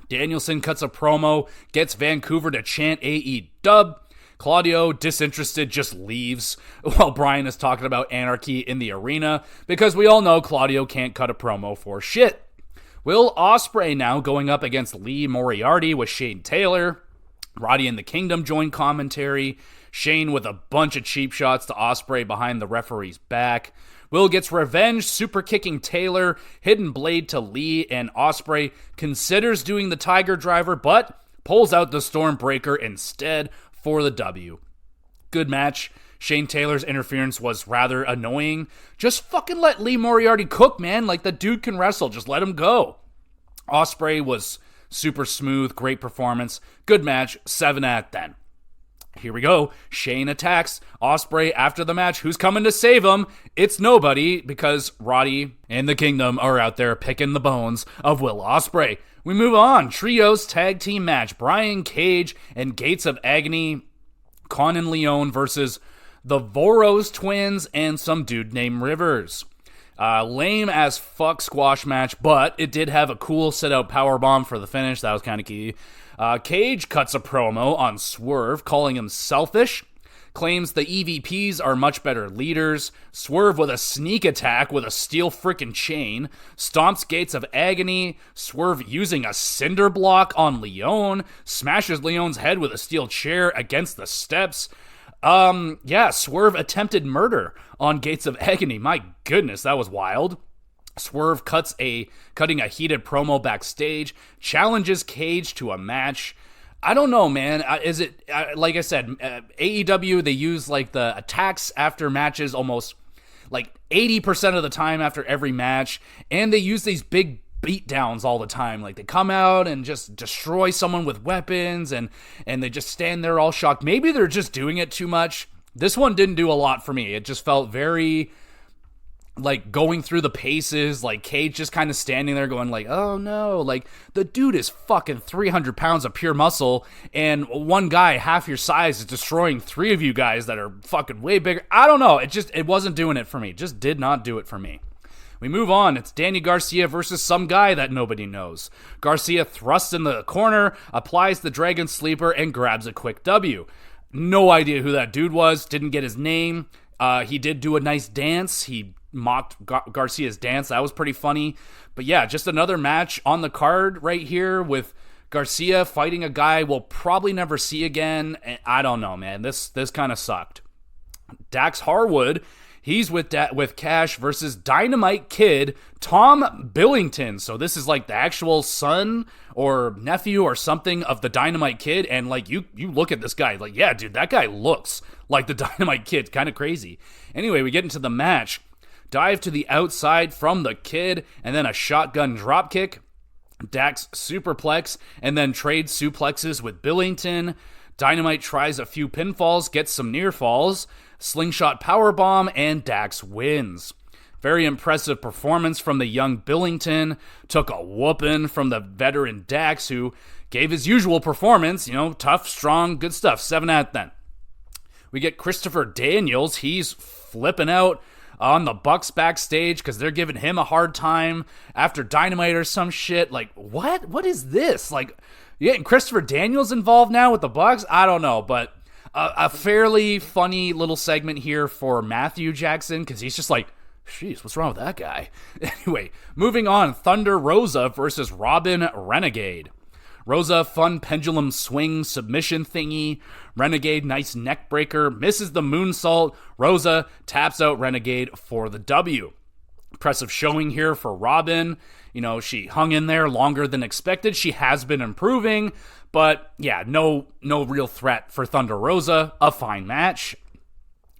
Speaker 1: Danielson cuts a promo, gets Vancouver to chant AE-dub. Claudio, disinterested, just leaves while Bryan is talking about anarchy in the arena, because we all know Claudio can't cut a promo for shit. Will Ospreay now going up against Lee Moriarty with Shane Taylor. Roddy and the Kingdom join commentary. Shane with a bunch of cheap shots to Ospreay behind the referee's back. Will gets revenge, super kicking Taylor, hidden blade to Lee, and Ospreay considers doing the Tiger Driver, but pulls out the Stormbreaker instead for the W. Good match. Shane Taylor's interference was rather annoying. Just fucking let Lee Moriarty cook, man. The dude can wrestle. Just let him go. Ospreay was super smooth, great performance. Good match, 7 at then. Here we go. Shane attacks Ospreay after the match. Who's coming to save him? It's nobody, because Roddy and the Kingdom are out there picking the bones of Will Ospreay. We move on. Trios tag team match. Brian Cage and Gates of Agony. Con and Leon versus the Voros twins and some dude named Rivers. Lame as fuck squash match, but it did have a cool sit-out powerbomb for the finish. That was kind of key. Cage cuts a promo on Swerve, calling him selfish. Claims the EVPs are much better leaders. Swerve with a sneak attack with a steel frickin' chain. Stomps Gates of Agony. Swerve using a cinder block on Leon. Smashes Leon's head with a steel chair against the steps. Swerve attempted murder on Gates of Agony. My goodness, that was wild. Swerve cutting a heated promo backstage, challenges Cage to a match. I don't know, man. Is it, like I said, AEW, they use the attacks after matches almost 80% of the time after every match, and they use these big beatdowns all the time. They come out and just destroy someone with weapons, and they just stand there all shocked. Maybe they're just doing it too much. This one didn't do a lot for me. It just felt very going through the paces, Cage just kind of standing there going oh no, the dude is fucking 300 pounds of pure muscle, and one guy half your size is destroying 3 of you guys that are fucking way bigger. I don't know. It wasn't doing it for me. Just did not do it for me. We move on. It's Danny Garcia versus some guy that nobody knows. Garcia thrusts in the corner, applies the Dragon Sleeper, and grabs a quick W. No idea who that dude was. Didn't get his name. He did do a nice dance. He mocked Garcia's dance. That was pretty funny. But yeah, just another match on the card right here with Garcia fighting a guy we'll probably never see again. I don't know, man. This kind of sucked. Dax Harwood, he's with Cash versus Dynamite Kid Tom Billington. So this is the actual son or nephew or something of the Dynamite Kid. And you look at this guy, yeah, dude, that guy looks like the Dynamite Kid. Kind of crazy. Anyway, we get into the match. Dive to the outside from the Kid, and then a shotgun dropkick. Dax superplex, and then trade suplexes with Billington. Dynamite tries a few pinfalls, gets some near falls. Slingshot powerbomb, and Dax wins. Very impressive performance from the young Billington. Took a whooping from the veteran Dax, who gave his usual performance. Tough, strong, good stuff. 7 out then. We get Christopher Daniels. He's flipping out on the Bucks backstage because they're giving him a hard time after Dynamite or some shit. What? What is this? You getting Christopher Daniels involved now with the Bucks? I don't know, but a fairly funny little segment here for Matthew Jackson because he's just jeez, what's wrong with that guy? Anyway, moving on. Thunder Rosa versus Robin Renegade. Rosa, fun pendulum swing submission thingy. Renegade, nice neck breaker, misses the moonsault. Rosa taps out Renegade for the W. Impressive showing here for Robin. You know, she hung in there longer than expected. She has been improving, but yeah, no real threat for Thunder Rosa. A fine match.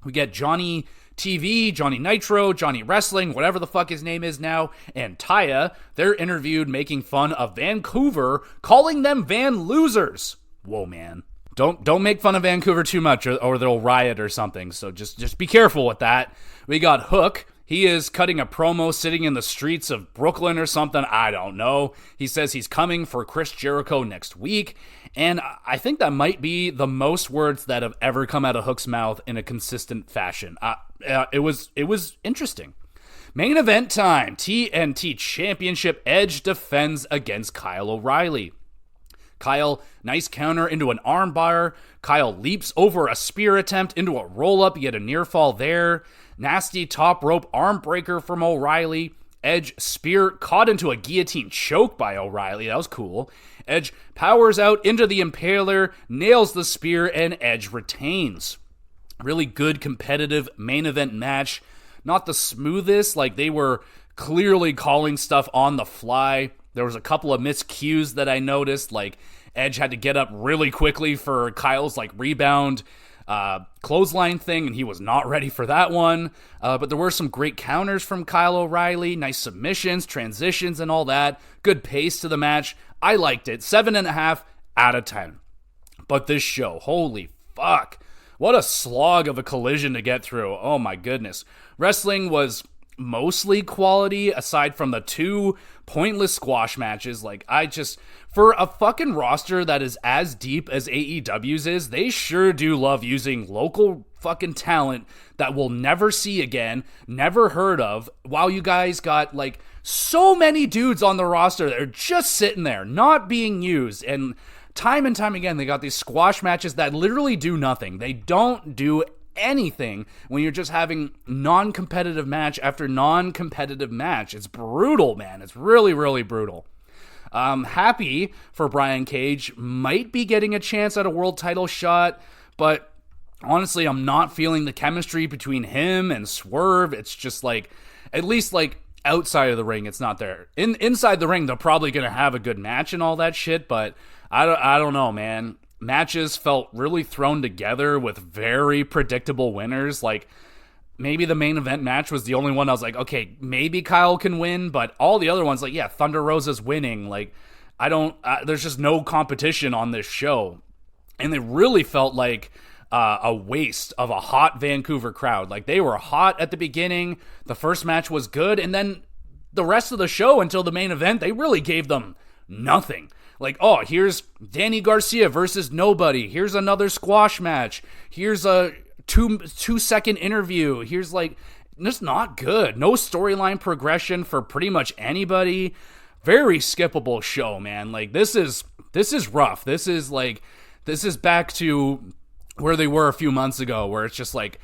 Speaker 1: We get Johnny TV, Johnny Nitro, Johnny Wrestling, whatever the fuck his name is now, and Taya. They're interviewed making fun of Vancouver, calling them Van Losers. Whoa, man. Don't make fun of Vancouver too much or they'll riot or something. So just be careful with that. We got Hook. He is cutting a promo sitting in the streets of Brooklyn or something. I don't know. He says he's coming for Chris Jericho next week. And I think that might be the most words that have ever come out of Hook's mouth in a consistent fashion. It was interesting. Main event time. TNT Championship. Edge defends against Kyle O'Reilly. Kyle, nice counter into an armbar. Kyle leaps over a spear attempt into a roll-up. He had a near fall there. Nasty top rope arm breaker from O'Reilly. Edge spear caught into a guillotine choke by O'Reilly. That was cool. Edge powers out into the Impaler, nails the spear, and Edge retains. Really good competitive main event match. Not the smoothest, like they were clearly calling stuff on the fly. There was a couple of miscues that I noticed, like Edge had to get up really quickly for Kyle's like rebound clothesline thing, and he was not ready for that one. But there were some great counters from Kyle O'Reilly, nice submissions, transitions, and all that. Good pace to the match. I liked it. 7.5 out of 10. But this show, holy fuck. What a slog of a collision to get through. Oh my goodness. Wrestling was mostly quality aside from the 2 pointless squash matches. Like, for a fucking roster that is as deep as AEW's is, they sure do love using local fucking talent that we'll never see again, never heard of, while you guys got like so many dudes on the roster that are just sitting there not being used. And time again, they got these squash matches that literally do nothing. They don't do anything when you're just having non-competitive match after non-competitive match. It's brutal, man. It's really, really brutal. Happy for Brian Cage. Might be getting a chance at a world title shot, but honestly, I'm not feeling the chemistry between him and Swerve. It's just like, at least like outside of the ring, it's not there. Inside the ring, they're probably going to have a good match and all that shit, but I don't know, man. Matches felt really thrown together with very predictable winners. Like, maybe the main event match was the only one I was like, okay, maybe Kyle can win, but all the other ones, like, yeah, Thunder Rosa's winning. Like, there's just no competition on this show. And it really felt like a waste of a hot Vancouver crowd. Like, they were hot at the beginning. The first match was good. And then the rest of the show until the main event, they really gave them nothing. Like, oh, here's Danny Garcia versus nobody. Here's another squash match. Here's a two-second interview. Here's like, just not good. No storyline progression for pretty much anybody. Very skippable show, man. Like, this is rough. This is back to where they were a few months ago, where it's just like,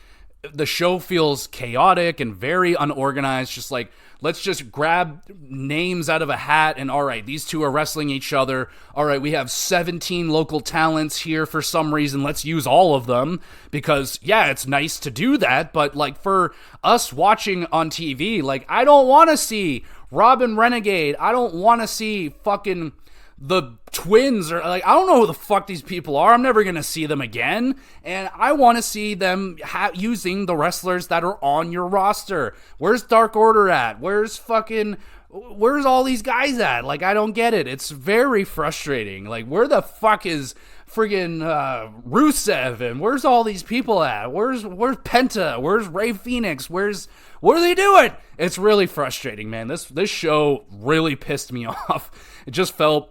Speaker 1: the show feels chaotic and very unorganized. Just like, let's just grab names out of a hat and, all right, these two are wrestling each other. All right, we have 17 local talents here for some reason. Let's use all of them because, yeah, it's nice to do that. But, like, for us watching on TV, like, I don't want to see Robin Renegade. I don't want to see fucking the twins, or like, I don't know who the fuck these people are. I'm never going to see them again. And I want to see them using the wrestlers that are on your roster. Where's Dark Order at? Where's all these guys at? Like, I don't get it. It's very frustrating. Like, where the fuck is friggin' Rusev? And where's all these people at? Where's Penta? Where's Ray Phoenix? what are they doing? It's really frustrating, man. This show really pissed me off. It just felt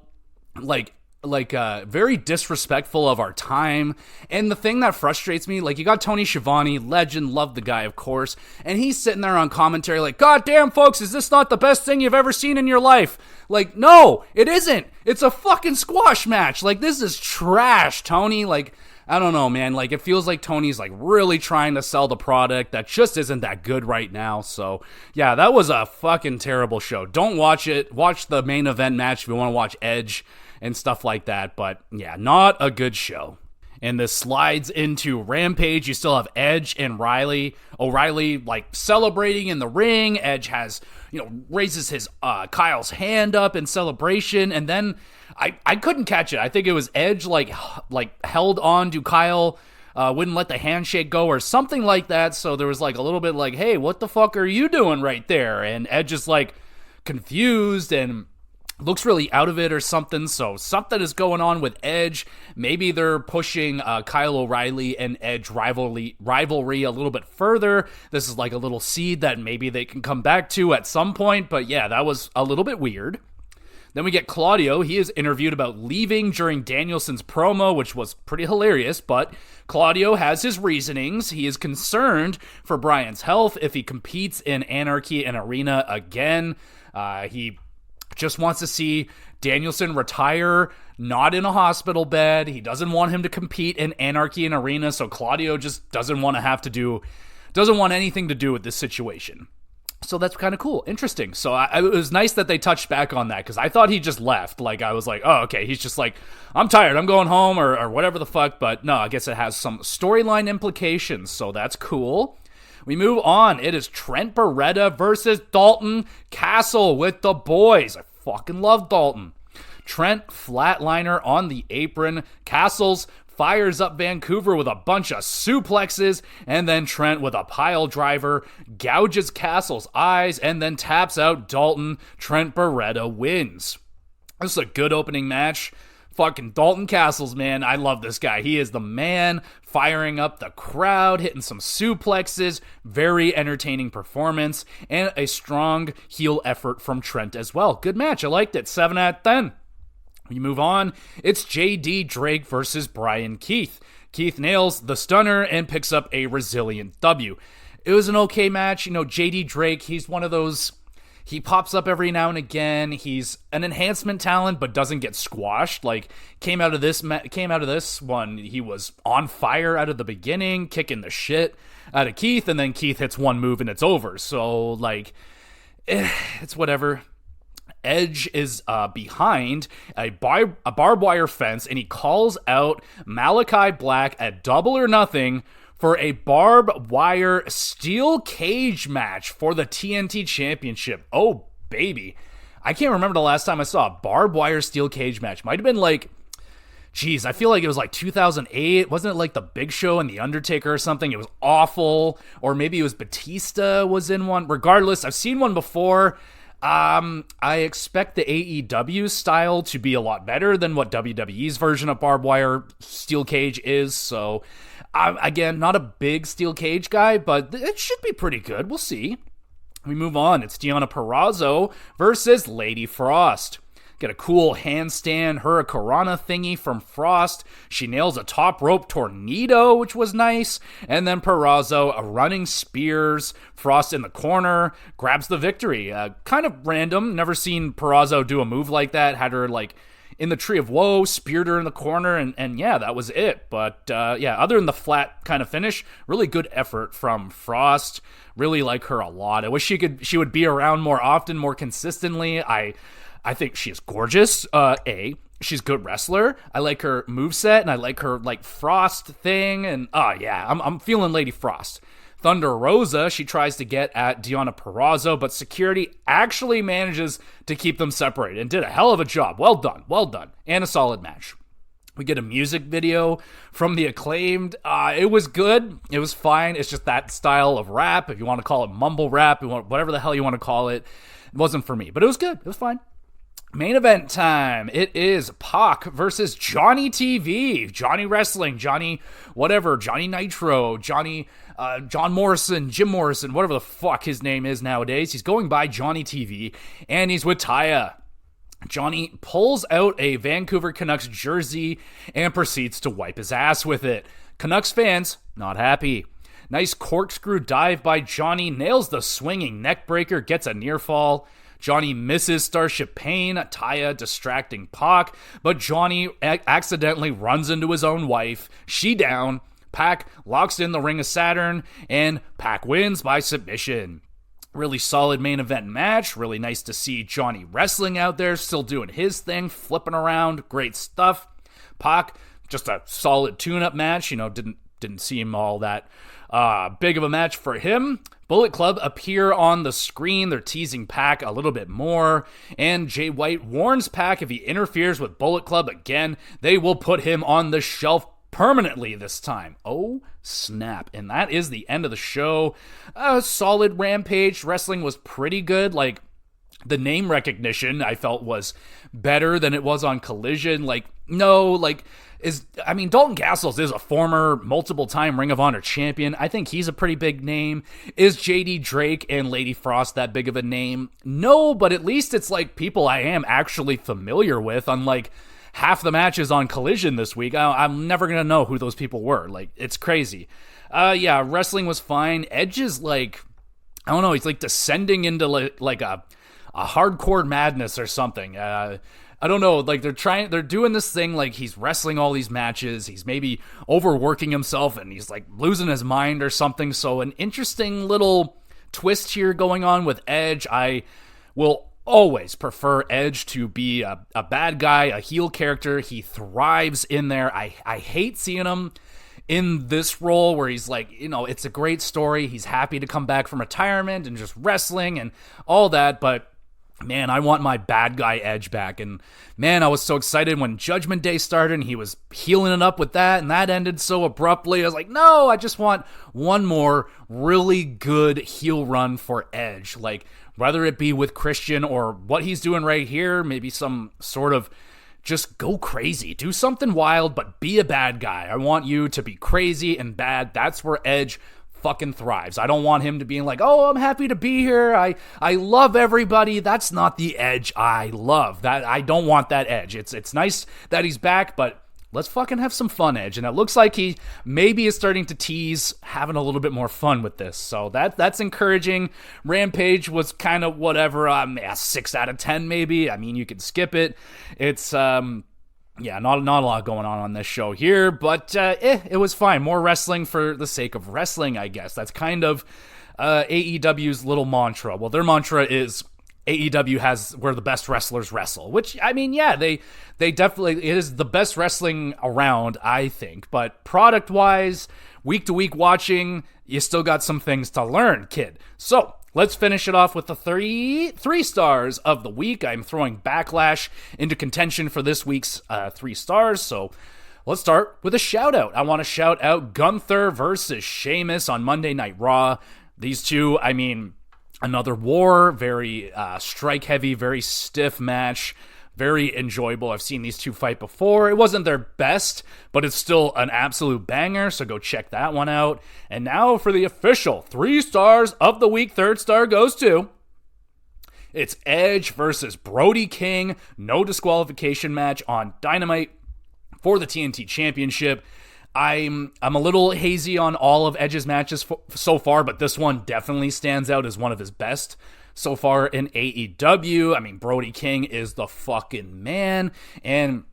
Speaker 1: like very disrespectful of our time. And the thing that frustrates me, like, you got Tony Schiavone, legend, love the guy, of course, and he's sitting there on commentary like, God damn, folks, is this not the best thing you've ever seen in your life? Like, no, it isn't. It's a fucking squash match. Like, this is trash, Tony. Like, I don't know, man. Like, it feels like Tony's like really trying to sell the product that just isn't that good right now. So, yeah, that was a fucking terrible show. Don't watch it. Watch the main event match if you want to watch Edge and stuff like that. But yeah, not a good show. And this slides into Rampage. You still have Edge and Riley. O'Reilly like celebrating in the ring. Edge has, raises his Kyle's hand up in celebration, and then I couldn't catch it. I think it was Edge like held on to Kyle, wouldn't let the handshake go or something like that. So there was like a little bit like, hey, what the fuck are you doing right there? And Edge is like confused and looks really out of it or something. So something is going on with Edge. Maybe they're pushing Kyle O'Reilly and Edge rivalry a little bit further. This is like a little seed that maybe they can come back to at some point. But yeah, that was a little bit weird. Then we get Claudio. He is interviewed about leaving during Danielson's promo, which was pretty hilarious, but Claudio has his reasonings. He is concerned for Bryan's health if he competes in Anarchy and Arena again. He just wants to see Danielson retire, not in a hospital bed. He doesn't want him to compete in Anarchy and Arena, so Claudio just doesn't want anything to do with this situation. So that's kind of cool. Interesting. So it was nice that they touched back on that, because I thought he just left. Like, I was like, oh, okay, he's just like, I'm tired, I'm going home, or whatever the fuck. But no, I guess it has some storyline implications, so that's cool. We move on. It is Trent Beretta versus Dalton Castle with the boys. I fucking love Dalton. Trent flatliner on the apron. Castles fires up Vancouver with a bunch of suplexes, and then Trent with a pile driver gouges Castle's eyes and then taps out Dalton. Trent Beretta wins. This is a good opening match. Fucking Dalton Castles, man. I love this guy. He is the man, firing up the crowd, hitting some suplexes. Very entertaining performance, and a strong heel effort from Trent as well. Good match. I liked it. 7 out of 10. We move on. It's JD Drake versus Brian Keith. Keith nails the stunner and picks up a resilient W. It was an okay match. JD Drake, he's one of those... He pops up every now and again. He's an enhancement talent, but doesn't get squashed. Like, came out of this one, he was on fire out of the beginning, kicking the shit out of Keith, and then Keith hits one move and it's over. So, like, it's whatever. Edge is behind a barbed wire fence, and he calls out Malachi Black at Double or Nothing for a barbed wire steel cage match for the TNT Championship. Oh, baby. I can't remember the last time I saw a barbed wire steel cage match. Might have been like, I feel like it was like 2008. Wasn't it like the Big Show and the Undertaker or something? It was awful. Or maybe it was Batista was in one. Regardless, I've seen one before. I expect the AEW style to be a lot better than what WWE's version of barbed wire steel cage is. So, again, not a big steel cage guy, but it should be pretty good. We'll see. We move on. It's Deonna Purrazzo versus Lady Frost. Get a cool handstand hurricanrana thingy from Frost. She nails a top rope tornado, which was nice. And then Purrazzo running spears Frost in the corner, grabs the victory. Kind of random. Never seen Purrazzo do a move like that. Had her like in the Tree of Woe, speared her in the corner, and yeah, that was it. But yeah, other than the flat kind of finish, really good effort from Frost. Really like her a lot. I wish she would be around more often, more consistently. I think she is gorgeous. She's a good wrestler. I like her moveset, and I like her like Frost thing. And yeah, I'm feeling Lady Frost. Thunder Rosa, she tries to get at Deonna Purrazzo, but security actually manages to keep them separated and did a hell of a job. Well done. And a solid match. We get a music video from the Acclaimed. It was good. It was fine. It's just that style of rap. If you want to call it mumble rap, whatever the hell you want to call it, it wasn't for me. But it was good. It was fine. Main event time. It is Pac versus Johnny TV. Johnny Wrestling. Johnny whatever. Johnny Nitro. Johnny John Morrison. Jim Morrison. Whatever the fuck his name is nowadays. He's going by Johnny TV. And he's with Taya. Johnny pulls out a Vancouver Canucks jersey and proceeds to wipe his ass with it. Canucks fans, not happy. Nice corkscrew dive by Johnny. Nails the swinging neck breaker. Gets a near fall. Johnny misses Starship Pain, Taya distracting Pac, but Johnny accidentally runs into his own wife. She down. Pac locks in the Ring of Saturn, and Pac wins by submission. Really solid main event match. Really nice to see Johnny Wrestling out there, still doing his thing, flipping around. Great stuff. Pac, just a solid tune-up match. Didn't seem all that big of a match for him. Bullet Club appear on the screen. They're teasing Pac a little bit more. And Jay White warns Pac if he interferes with Bullet Club again, they will put him on the shelf permanently this time. Oh, snap. And that is the end of the show. A solid Rampage. Wrestling was pretty good. Like, the name recognition I felt was better than it was on Collision. Dalton Castles is a former multiple-time Ring of Honor champion. I think he's a pretty big name. Is JD Drake and Lady Frost that big of a name? No, but at least it's like people I am actually familiar with, unlike half the matches on Collision this week. I'm never going to know who those people were. Like, it's crazy. Wrestling was fine. Edge is like, I don't know, he's like descending into like a hardcore madness or something. I don't know, like they're doing this thing like he's wrestling all these matches, he's maybe overworking himself and he's like losing his mind or something. So an interesting little twist here going on with Edge. I will always prefer Edge to be a bad guy, a heel character. He thrives in there. I hate seeing him in this role where he's like, it's a great story. He's happy to come back from retirement and just wrestling and all that, but man, I want my bad guy Edge back. And man, I was so excited when Judgment Day started and he was healing it up with that, and that ended so abruptly. I was like, no, I just want one more really good heel run for Edge. Like, whether it be with Christian or what he's doing right here, maybe some sort of just go crazy. Do something wild, but be a bad guy. I want you to be crazy and bad. That's where Edge fucking thrives. I don't want him to be like, oh, I'm happy to be here. I love everybody. That's not the Edge I love. That I don't want that Edge. It's nice that he's back, but let's fucking have some fun, Edge. And it looks like he maybe is starting to tease having a little bit more fun with this. So that's encouraging. Rampage was kind of whatever. 6 out of 10 maybe. I mean, you could skip it. It's not a lot going on this show here, but it was fine. More wrestling for the sake of wrestling, I guess. That's kind of AEW's little mantra. Well, their mantra is AEW has where the best wrestlers wrestle, which, I mean, yeah, they definitely, it is the best wrestling around, I think. But product-wise, week-to-week watching, you still got some things to learn, kid. So let's finish it off with the three stars of the week. I'm throwing Backlash into contention for this week's 3 stars. So let's start with a shout out. I want to shout out Gunther versus Sheamus on Monday Night Raw. These two, I mean, another war, very strike heavy, very stiff match. Very enjoyable. I've seen these two fight before. It wasn't their best, but it's still an absolute banger, so go check that one out. And now for the official 3 stars of the week. 3rd star goes to... It's Edge versus Brody King. No disqualification match on Dynamite for the TNT Championship. I'm a little hazy on all of Edge's matches so far, but this one definitely stands out as one of his best so far in AEW. I mean, Brody King is the fucking man, and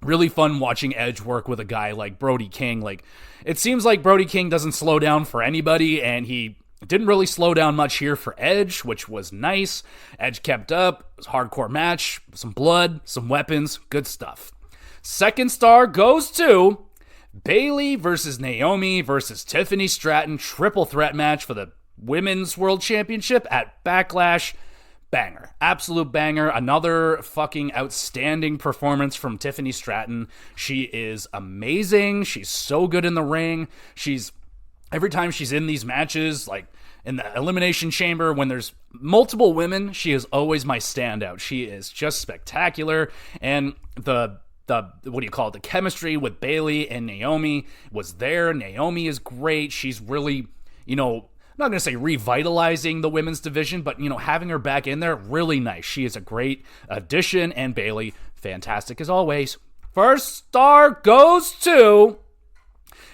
Speaker 1: really fun watching Edge work with a guy like Brody King. Like, it seems like Brody King doesn't slow down for anybody, and he didn't really slow down much here for Edge, which was nice. Edge kept up. It was a hardcore match, some blood, some weapons, good stuff. 2nd star goes to Bayley versus Naomi versus Tiffany Stratton, triple threat match for the Women's World Championship at Backlash. Banger. Absolute banger. Another fucking outstanding performance from Tiffany Stratton. She is amazing. She's so good in the ring. Every time she's in these matches, like in the Elimination Chamber, when there's multiple women, she is always my standout. She is just spectacular. And the the chemistry with Bayley and Naomi was there. Naomi is great. She's really, I'm not going to say revitalizing the women's division, but, having her back in there, really nice. She is a great addition, and Bayley, fantastic as always. 1st star goes to...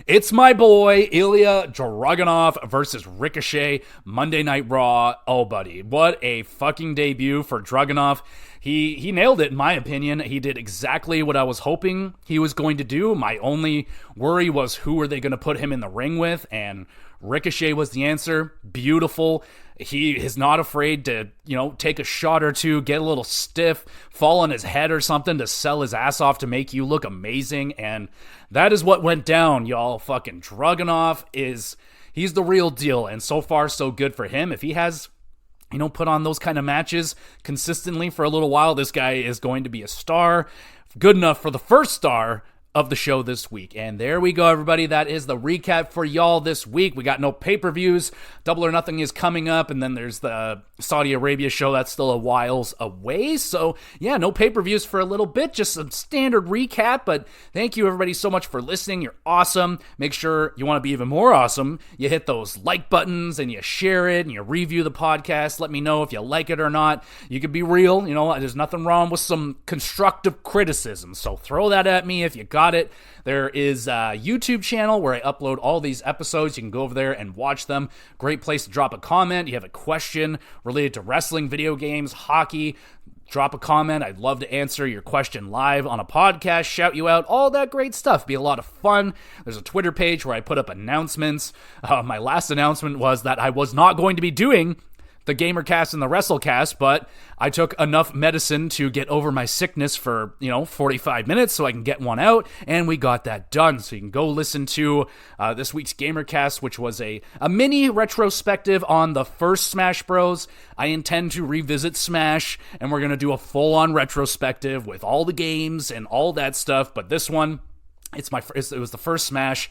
Speaker 1: It's my boy, Ilya Dragunov versus Ricochet, Monday Night Raw. Oh, buddy, what a fucking debut for Dragunov. he nailed it, in my opinion. He did exactly what I was hoping he was going to do. My only worry was who are they going to put him in the ring with, and Ricochet was the answer. Beautiful. He is not afraid to, take a shot or two, get a little stiff, fall on his head or something to sell his ass off to make you look amazing. And that is what went down, y'all. Fucking Dragunov he's the real deal. And so far, so good for him. If he has, put on those kind of matches consistently for a little while, this guy is going to be a star. Good enough for the first star of the show this week. And there we go, everybody. That is the recap for y'all this week. We got no pay-per-views. Double or Nothing is coming up, and then there's the Saudi Arabia show that's still a whiles away. So yeah, no pay-per-views for a little bit, just some standard recap. But thank you, everybody, so much for listening. You're awesome. Make sure you want to be even more awesome. You hit those like buttons and you share it and you review the podcast. Let me know if you like it or not. You can be real. There's nothing wrong with some constructive criticism. So throw that at me if you got it. There is a YouTube channel where I upload all these episodes. You can go over there and watch them. Great place to drop a comment. You have a question related to wrestling, video games, hockey, drop a comment. I'd love to answer your question live on a podcast, shout you out, all that great stuff. Be a lot of fun. There's a Twitter page where I put up announcements. My last announcement was that I was not going to be doing the GamerCast and the WrestleCast, but I took enough medicine to get over my sickness for, 45 minutes so I can get one out, and we got that done. So you can go listen to this week's GamerCast, which was a mini retrospective on the first Smash Bros. I intend to revisit Smash, and we're going to do a full-on retrospective with all the games and all that stuff, but this one, it was the first Smash.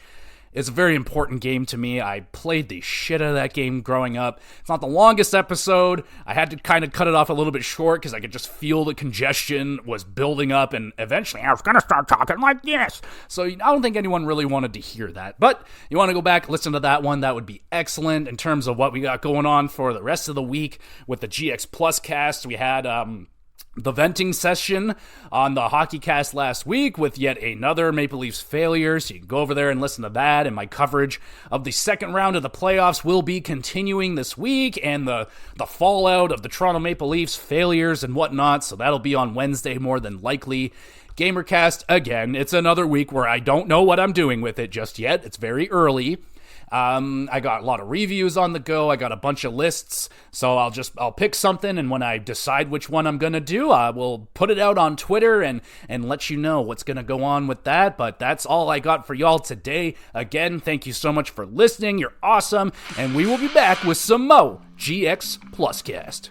Speaker 1: It's a very important game to me. I played the shit out of that game growing up. It's not the longest episode. I had to kind of cut it off a little bit short because I could just feel the congestion was building up, and eventually I was going to start talking like this. So I don't think anyone really wanted to hear that. But you want to go back, listen to that one, that would be excellent. In terms of what we got going on for the rest of the week with the GX Plus cast, we had the venting session on the Hockey Cast last week with yet another Maple Leafs failure, so you can go over there and listen to that, and my coverage of the second round of the playoffs will be continuing this week, and the fallout of the Toronto Maple Leafs failures and whatnot, so that'll be on Wednesday more than likely. GamerCast, again, it's another week where I don't know what I'm doing with it just yet. It's very early. I got a lot of reviews on the go. I got a bunch of lists, so I'll pick something, and when I decide which one I'm gonna do, I will put it out on Twitter and let you know what's gonna go on with that. But that's all I got for y'all today. Again, thank you so much for listening. You're awesome, and we will be back with some more GX Plus Cast.